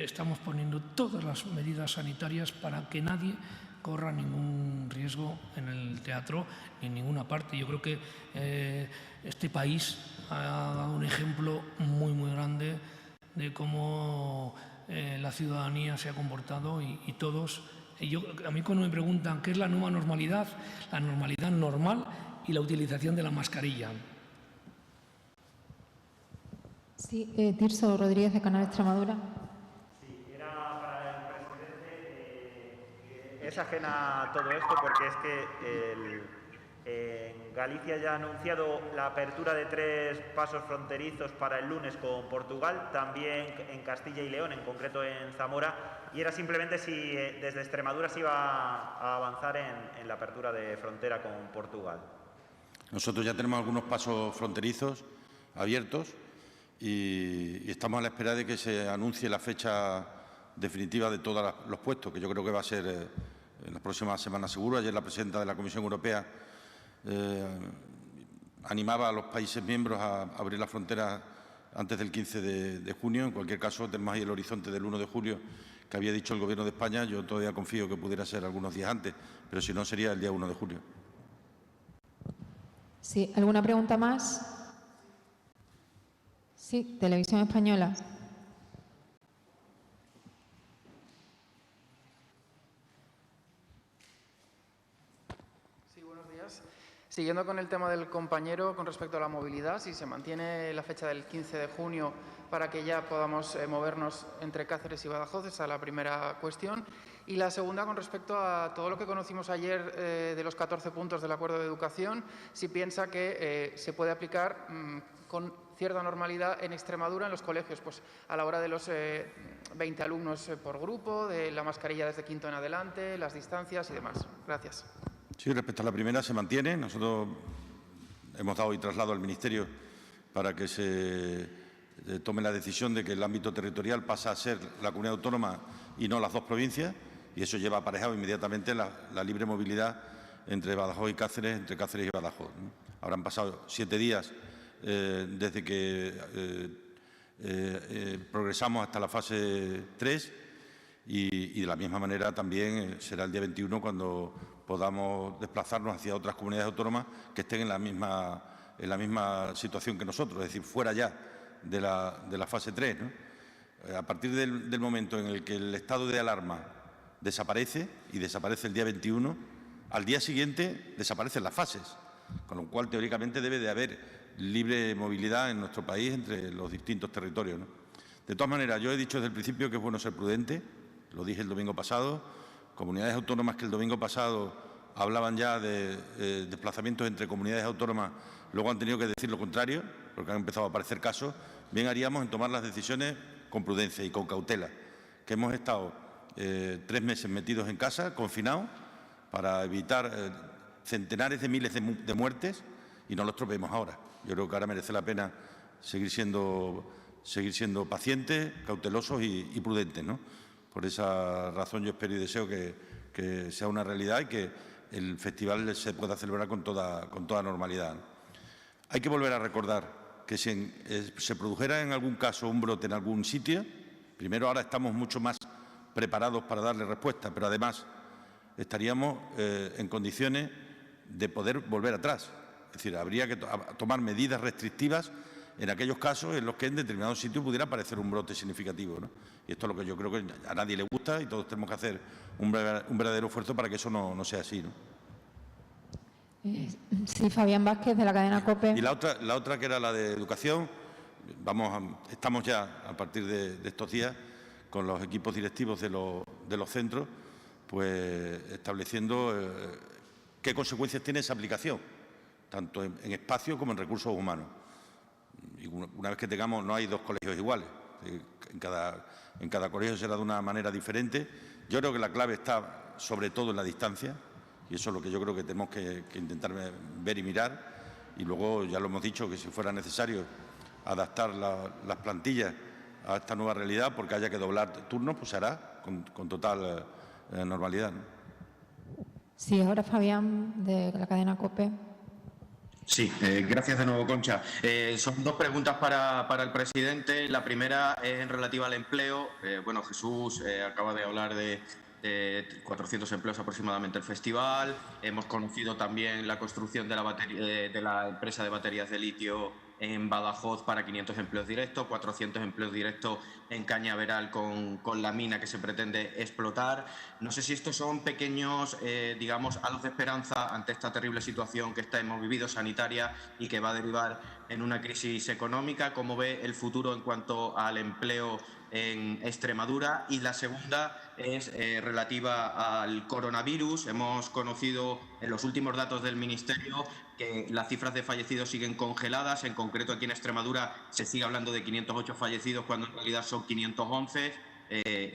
estamos poniendo todas las medidas sanitarias para que nadie corra ningún riesgo en el teatro ni en ninguna parte. Yo creo que este país ha dado un ejemplo muy, muy grande de cómo la ciudadanía se ha comportado y todos. A mí cuando me preguntan qué es la nueva normalidad, la normalidad normal y la utilización de la mascarilla. Sí, Tirso Rodríguez, de Canal Extremadura. Sí, era para el presidente. Es ajena a todo esto porque es que Galicia ya ha anunciado la apertura de 3 pasos fronterizos para el lunes con Portugal, también en Castilla y León, en concreto en Zamora, y era simplemente si desde Extremadura se iba a avanzar en la apertura de frontera con Portugal. Nosotros ya tenemos algunos pasos fronterizos abiertos y estamos a la espera de que se anuncie la fecha definitiva de todos los puestos, que yo creo que va a ser en las próximas semanas seguro. Ayer la presidenta de la Comisión Europea animaba a los países miembros a abrir las fronteras antes del 15 de junio. En cualquier caso, tenemos ahí el horizonte del 1 de julio que había dicho el Gobierno de España. Yo todavía confío que pudiera ser algunos días antes, pero si no, sería el día 1 de julio. Sí, ¿alguna pregunta más? Sí, Televisión Española. Sí, buenos días. Siguiendo con el tema del compañero con respecto a la movilidad, si se mantiene la fecha del 15 de junio para que ya podamos movernos entre Cáceres y Badajoz, esa es la primera cuestión. Y la segunda, con respecto a todo lo que conocimos ayer de los 14 puntos del Acuerdo de Educación, si piensa que se puede aplicar con cierta normalidad en Extremadura en los colegios, pues a la hora de los 20 alumnos por grupo, de la mascarilla desde quinto en adelante, las distancias y demás. Gracias. Sí, respecto a la primera se mantiene. Nosotros hemos dado hoy traslado al Ministerio para que se tome la decisión de que el ámbito territorial pasa a ser la comunidad autónoma y no las 2 provincias, y eso lleva aparejado inmediatamente la libre movilidad entre Badajoz y Cáceres, entre Cáceres y Badajoz, ¿no? Habrán pasado 7 días desde que progresamos hasta la fase 3 y de la misma manera también será el día 21 cuando podamos desplazarnos hacia otras comunidades autónomas que estén en la misma situación que nosotros, es decir, fuera ya de la fase 3, ¿no? A partir del momento en el que el estado de alarma desaparece, y desaparece el día 21, al día siguiente desaparecen las fases, con lo cual teóricamente debe de haber libre movilidad en nuestro país entre los distintos territorios, ¿no? De todas maneras, yo he dicho desde el principio que es bueno ser prudente, lo dije el domingo pasado. Comunidades autónomas que el domingo pasado hablaban ya de desplazamientos entre comunidades autónomas, luego han tenido que decir lo contrario, porque han empezado a aparecer casos. Bien haríamos en tomar las decisiones con prudencia y con cautela, que hemos estado 3 meses metidos en casa, confinados, para evitar centenares de miles de muertes, y no los tropeemos ahora. Yo creo que ahora merece la pena seguir siendo seguir siendo pacientes, cautelosos y prudentes, ¿no? Por esa razón yo espero y deseo que sea una realidad y que el festival se pueda celebrar con toda normalidad, ¿no? Hay que volver a recordar que si se produjera en algún caso un brote en algún sitio, primero ahora estamos mucho más preparados para darle respuesta, pero además estaríamos en condiciones de poder volver atrás. Es decir, habría que tomar medidas restrictivas en aquellos casos en los que en determinados sitios pudiera aparecer un brote significativo, ¿no? Y esto es lo que yo creo que a nadie le gusta y todos tenemos que hacer un verdadero esfuerzo para que eso no sea así, ¿no? Sí, Fabián Vázquez, de la cadena COPE. Y la otra que era la de educación, estamos ya a partir de estos días con los equipos directivos de los centros, pues estableciendo qué consecuencias tiene esa aplicación, tanto en espacio como en recursos humanos. Y una vez que tengamos, no hay dos colegios iguales, en cada colegio será de una manera diferente. Yo creo que la clave está sobre todo en la distancia, y eso es lo que yo creo que tenemos que intentar ver y mirar. Y luego, ya lo hemos dicho, que si fuera necesario adaptar las plantillas a esta nueva realidad, porque haya que doblar turnos, pues se hará con total normalidad, ¿no? Sí, ahora Fabián, de la cadena COPE. Sí, gracias de nuevo, Concha. Son dos preguntas para el presidente. La primera es en relativa al empleo. Bueno, Jesús acaba de hablar de 400 empleos aproximadamente el festival. Hemos conocido también la construcción de la empresa de baterías de litio en Badajoz para 500 empleos directos, 400 empleos directos en Cañaveral con la mina que se pretende explotar. No sé si estos son pequeños, digamos, halos de esperanza ante esta terrible situación que hemos vivido sanitaria y que va a derivar en una crisis económica. ¿Cómo ve el futuro en cuanto al empleo en Extremadura? Y la segunda es relativa al coronavirus. Hemos conocido en los últimos datos del Ministerio que las cifras de fallecidos siguen congeladas. En concreto, aquí en Extremadura se sigue hablando de 508 fallecidos cuando en realidad son 511.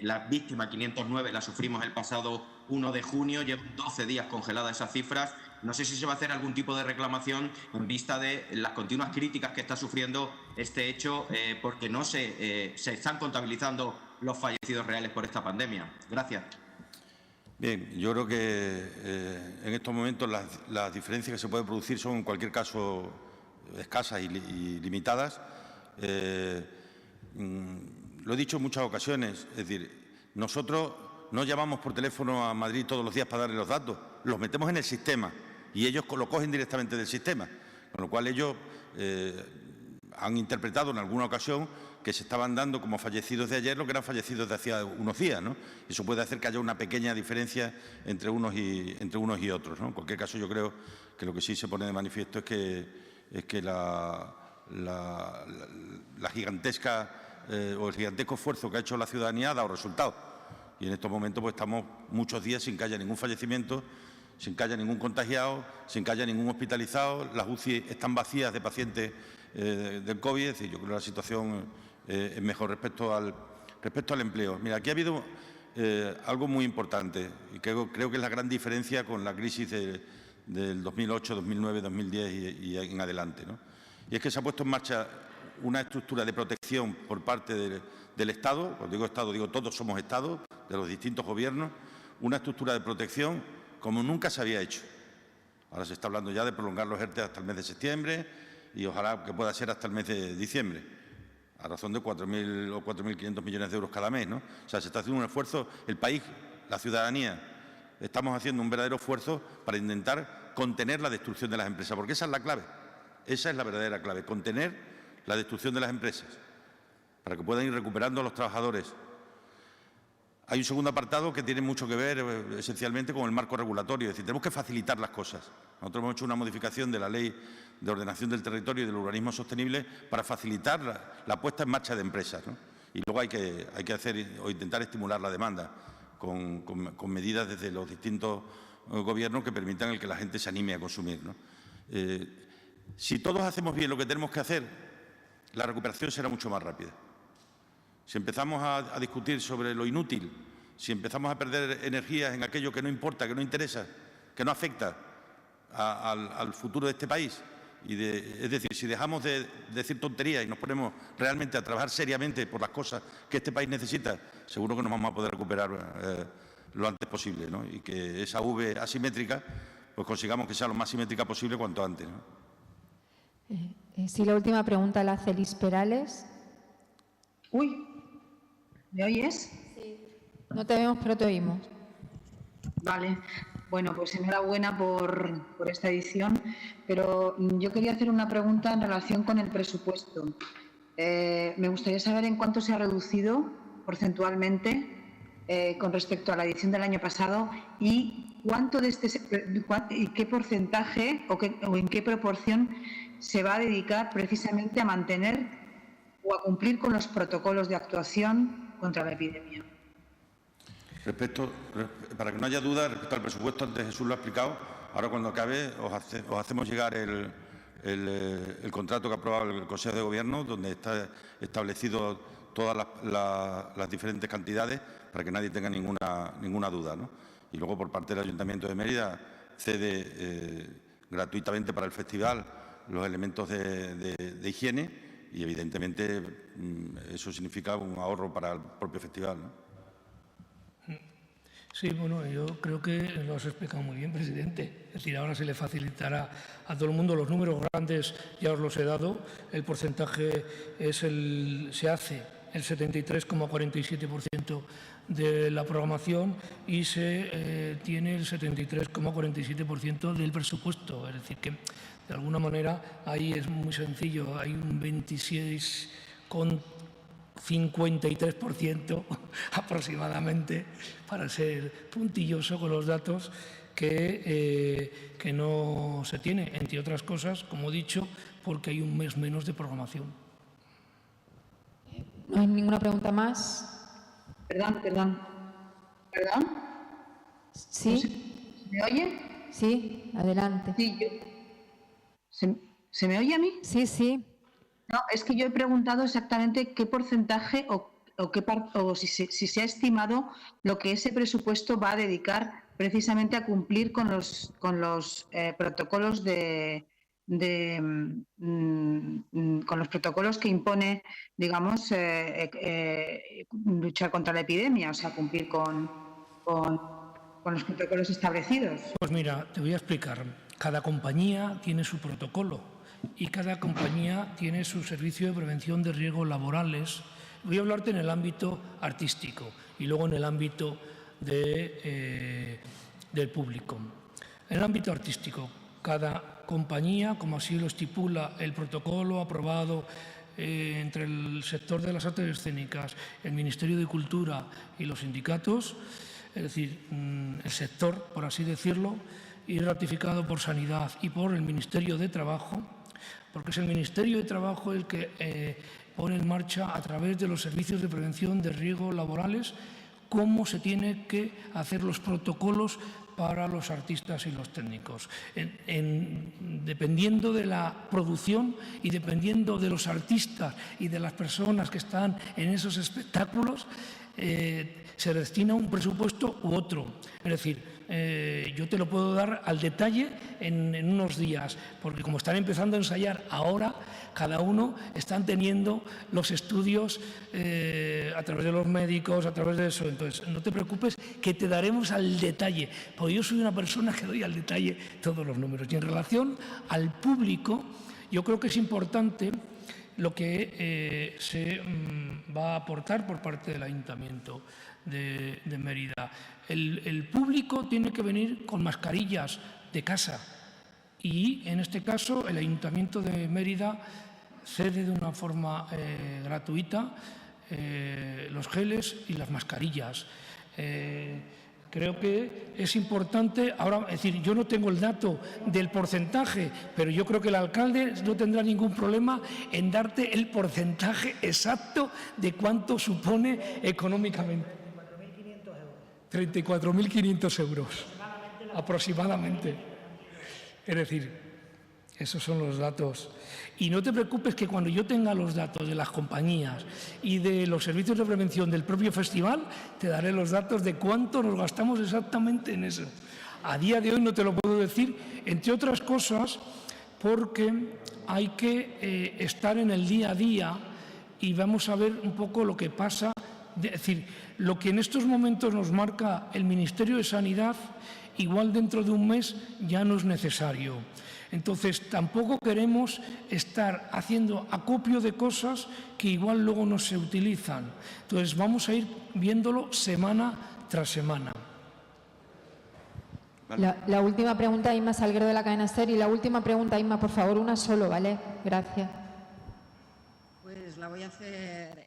La víctima 509 la sufrimos el pasado 1 de junio. Llevan 12 días congeladas esas cifras. No sé si se va a hacer algún tipo de reclamación en vista de las continuas críticas que está sufriendo este hecho, porque no se están contabilizando los fallecidos reales por esta pandemia. Gracias. Bien, yo creo que en estos momentos las diferencias que se pueden producir son en cualquier caso escasas y limitadas. Lo he dicho en muchas ocasiones, es decir, nosotros no llamamos por teléfono a Madrid todos los días para darle los datos, los metemos en el sistema y ellos lo cogen directamente del sistema, con lo cual ellos han interpretado en alguna ocasión que se estaban dando como fallecidos de ayer lo que eran fallecidos de hacía unos días, ¿no? Eso puede hacer que haya una pequeña diferencia entre unos y otros, ¿no? En cualquier caso, yo creo que lo que sí se pone de manifiesto es que la gigantesca o el gigantesco esfuerzo que ha hecho la ciudadanía ha dado resultados. Y en estos momentos pues estamos muchos días sin que haya ningún fallecimiento, sin que haya ningún contagiado, sin que haya ningún hospitalizado. Las UCI están vacías de pacientes del COVID. Es decir, yo creo que la situación es mejor respecto al empleo. Mira, aquí ha habido algo muy importante y creo que es la gran diferencia con la crisis del 2008, 2009, 2010 y en adelante, ¿no? Y es que se ha puesto en marcha una estructura de protección por parte del Estado. Cuando digo Estado, digo todos somos Estado, de los distintos gobiernos, una estructura de protección como nunca se había hecho. Ahora se está hablando ya de prolongar los ERTE hasta el mes de septiembre y ojalá que pueda ser hasta el mes de diciembre, a razón de 4.000 o 4.500 millones de euros cada mes, ¿no? O sea, se está haciendo un esfuerzo, el país, la ciudadanía, estamos haciendo un verdadero esfuerzo para intentar contener la destrucción de las empresas, porque esa es la clave, esa es la verdadera clave, contener la destrucción de las empresas, para que puedan ir recuperando a los trabajadores. Hay un segundo apartado que tiene mucho que ver esencialmente con el marco regulatorio, es decir, tenemos que facilitar las cosas. Nosotros hemos hecho una modificación de la Ley de Ordenación del Territorio y del Urbanismo Sostenible para facilitar la puesta en marcha de empresas, ¿no? Y luego hay que hacer o intentar estimular la demanda con medidas desde los distintos gobiernos que permitan el que la gente se anime a consumir, ¿no? Si todos hacemos bien lo que tenemos que hacer, la recuperación será mucho más rápida. Si empezamos a discutir sobre lo inútil, si empezamos a perder energías en aquello que no importa, que no interesa, que no afecta al futuro de este país, es decir, si dejamos de decir tonterías y nos ponemos realmente a trabajar seriamente por las cosas que este país necesita, seguro que nos vamos a poder recuperar lo antes posible, ¿no? Y que esa V asimétrica, pues consigamos que sea lo más simétrica posible cuanto antes, ¿no? Sí, la última pregunta la hace Liz Perales. Uy, ¿me oyes? Sí. No te vemos, pero te oímos. Vale. Bueno, pues enhorabuena por esta edición, pero yo quería hacer una pregunta en relación con el presupuesto. Me gustaría saber en cuánto se ha reducido porcentualmente con respecto a la edición del año pasado y cuánto de y qué porcentaje o en qué proporción se va a dedicar precisamente a mantener o a cumplir con los protocolos de actuación contra la epidemia. Para que no haya duda respecto al presupuesto, antes Jesús lo ha explicado, ahora cuando acabe os hacemos llegar el contrato que ha aprobado el Consejo de Gobierno, donde está establecido todas las diferentes cantidades para que nadie tenga ninguna duda, ¿no? Y luego por parte del Ayuntamiento de Mérida cede gratuitamente para el festival los elementos de higiene y evidentemente eso significa un ahorro para el propio festival, ¿no? Sí, bueno, yo creo que lo has explicado muy bien, presidente. Es decir, ahora se le facilitará a todo el mundo los números grandes, ya os los he dado. El porcentaje se hace el 73,47% de la programación y se tiene el 73,47% del presupuesto. Es decir, que de alguna manera ahí es muy sencillo, hay un 26,53% aproximadamente, para ser puntilloso con los datos, que no se tiene, entre otras cosas, como he dicho, porque hay un mes menos de programación. ¿No hay ninguna pregunta más? Perdón. ¿Sí? ¿Me oye? Sí, adelante. Sí, ¿Se me oye a mí? Sí, sí. No, es que yo he preguntado exactamente qué porcentaje o si se ha estimado lo que ese presupuesto va a dedicar precisamente a cumplir con los protocolos con los protocolos que impone, digamos, luchar contra la epidemia, o sea, cumplir con los protocolos establecidos. Pues mira, te voy a explicar. Cada compañía tiene su protocolo y cada compañía tiene su servicio de prevención de riesgos laborales. Voy a hablarte en el ámbito artístico y luego en el ámbito del público. En el ámbito artístico, cada compañía, como así lo estipula el protocolo aprobado entre el sector de las artes escénicas, el Ministerio de Cultura y los sindicatos, es decir, el sector, por así decirlo, y ratificado por Sanidad y por el Ministerio de Trabajo, porque es el Ministerio de Trabajo el que pone en marcha, a través de los servicios de prevención de riesgos laborales, cómo se tienen que hacer los protocolos para los artistas y los técnicos. Dependiendo de la producción y dependiendo de los artistas y de las personas que están en esos espectáculos, se destina un presupuesto u otro. Es decir, yo te lo puedo dar al detalle en unos días, porque como están empezando a ensayar ahora, cada uno están teniendo los estudios a través de los médicos, a través de eso. Entonces, no te preocupes, que te daremos al detalle, porque yo soy una persona que doy al detalle todos los números. Y en relación al público, yo creo que es importante lo que se va a aportar por parte del Ayuntamiento de Mérida. El público tiene que venir con mascarillas de casa y, en este caso, el Ayuntamiento de Mérida cede de una forma gratuita los geles y las mascarillas. Creo que es importante, ahora, es decir, yo no tengo el dato del porcentaje, pero yo creo que el alcalde no tendrá ningún problema en darte el porcentaje exacto de cuánto supone económicamente. 34.500 euros, aproximadamente. Es decir, esos son los datos. Y no te preocupes, que cuando yo tenga los datos de las compañías y de los servicios de prevención del propio festival, te daré los datos de cuánto nos gastamos exactamente en eso. A día de hoy no te lo puedo decir, entre otras cosas, porque hay que estar en el día a día y vamos a ver un poco lo que pasa. Es decir, lo que en estos momentos nos marca el Ministerio de Sanidad, igual dentro de un mes ya no es necesario. Entonces, tampoco queremos estar haciendo acopio de cosas que igual luego no se utilizan. Entonces, vamos a ir viéndolo semana tras semana. La última pregunta, Inma Salguero, de la cadena SER. Y la última pregunta, Inma, por favor, una solo, ¿vale? Gracias. Pues la voy a hacer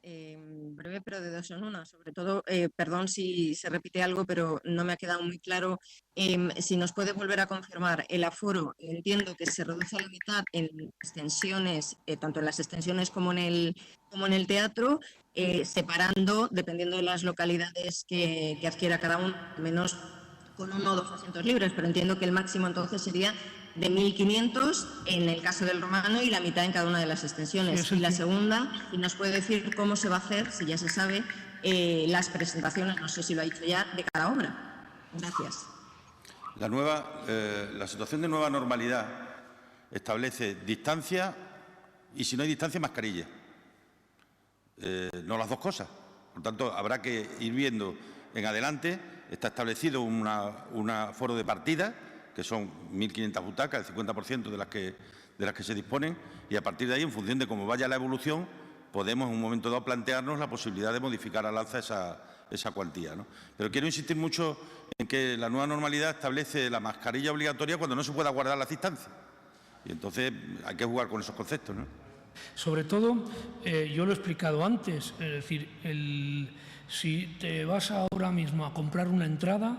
breve, pero de dos en una. Sobre todo, perdón si se repite algo, pero no me ha quedado muy claro. Si nos puede volver a confirmar el aforo. Entiendo que se reduce a la mitad en extensiones, tanto en las extensiones como en el teatro, separando, dependiendo de las localidades que adquiera cada uno, menos con 1 o 2 asientos libres, pero entiendo que el máximo entonces sería de 1.500 en el caso del Romano y la mitad en cada una de las extensiones. Sí, y la segunda, y nos puede decir cómo se va a hacer, si ya se sabe, las presentaciones, no sé si lo ha dicho ya, de cada obra. Gracias. La situación de nueva normalidad establece distancia y, si no hay distancia, mascarilla. No las dos cosas. Por tanto, habrá que ir viendo en adelante. Está establecido un aforo de partida, que son 1.500 butacas, el 50% de las que se disponen, y a partir de ahí, en función de cómo vaya la evolución, podemos en un momento dado plantearnos la posibilidad de modificar al alza esa cuantía, ¿no? Pero quiero insistir mucho en que la nueva normalidad establece la mascarilla obligatoria cuando no se pueda guardar las distancias. Y entonces hay que jugar con esos conceptos, ¿no? Sobre todo, yo lo he explicado antes, es decir, si te vas ahora mismo a comprar una entrada,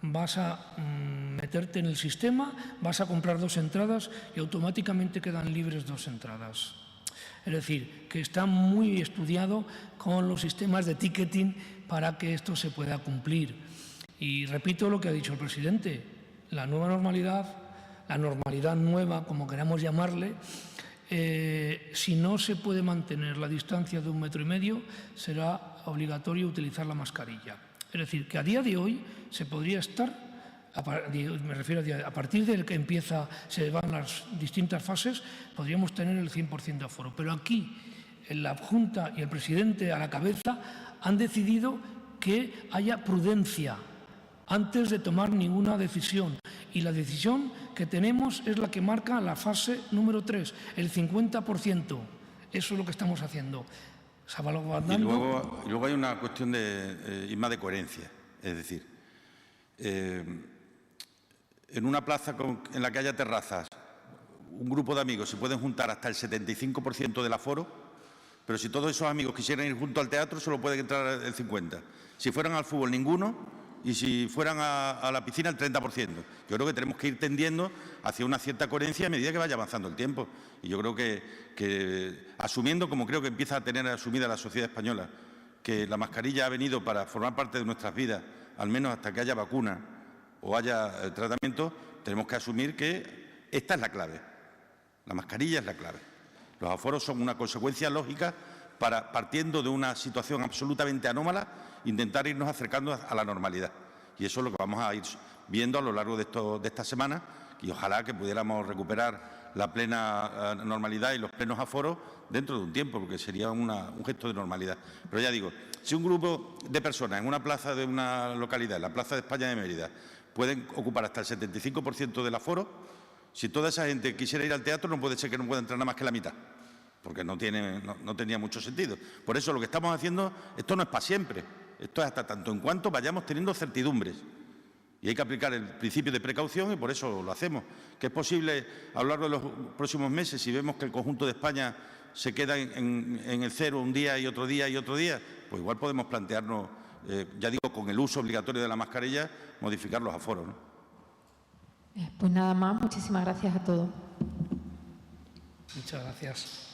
vas a meterte en el sistema, vas a comprar 2 entradas y automáticamente quedan libres 2 entradas. Es decir, que está muy estudiado con los sistemas de ticketing para que esto se pueda cumplir. Y repito lo que ha dicho el presidente, la nueva normalidad, la normalidad nueva, como queramos llamarle, si no se puede mantener la distancia de 1,5 metros, será obligatorio utilizar la mascarilla. Es decir, que a día de hoy se podría estar, me refiero a partir del que se van las distintas fases, podríamos tener el 100% de aforo. Pero aquí, en la Junta y el presidente a la cabeza han decidido que haya prudencia antes de tomar ninguna decisión. Y la decisión que tenemos es la que marca la fase número 3, el 50%. Eso es lo que estamos haciendo. Y luego hay una cuestión de coherencia. Es decir, en una plaza en la que haya terrazas, un grupo de amigos se pueden juntar hasta el 75% del aforo, pero si todos esos amigos quisieran ir junto al teatro, solo pueden entrar el 50%. Si fueran al fútbol, ninguno. Y si fueran a la piscina, el 30%. Yo creo que tenemos que ir tendiendo hacia una cierta coherencia a medida que vaya avanzando el tiempo. Y yo creo que asumiendo, como creo que empieza a tener asumida la sociedad española, que la mascarilla ha venido para formar parte de nuestras vidas, al menos hasta que haya vacuna o haya tratamiento, tenemos que asumir que esta es la clave. La mascarilla es la clave. Los aforos son una consecuencia lógica para, partiendo de una situación absolutamente anómala, intentar irnos acercando a la normalidad. Y eso es lo que vamos a ir viendo a lo largo de esta semana, y ojalá que pudiéramos recuperar la plena normalidad y los plenos aforos dentro de un tiempo, porque sería un gesto de normalidad. Pero ya digo, si un grupo de personas en una plaza de una localidad, en la Plaza de España de Mérida, pueden ocupar hasta el 75% del aforo, si toda esa gente quisiera ir al teatro, no puede ser que no pueda entrar nada más que la mitad, porque no tenía mucho sentido. Por eso lo que estamos haciendo, esto no es para siempre. Esto es hasta tanto en cuanto vayamos teniendo certidumbres. Y hay que aplicar el principio de precaución y por eso lo hacemos. Que es posible a lo largo de los próximos meses, si vemos que el conjunto de España se queda en el 0 un día y otro día y otro día, pues igual podemos plantearnos, ya digo, con el uso obligatorio de la mascarilla, modificar los aforos, ¿no? Pues nada más, muchísimas gracias a todos. Muchas gracias.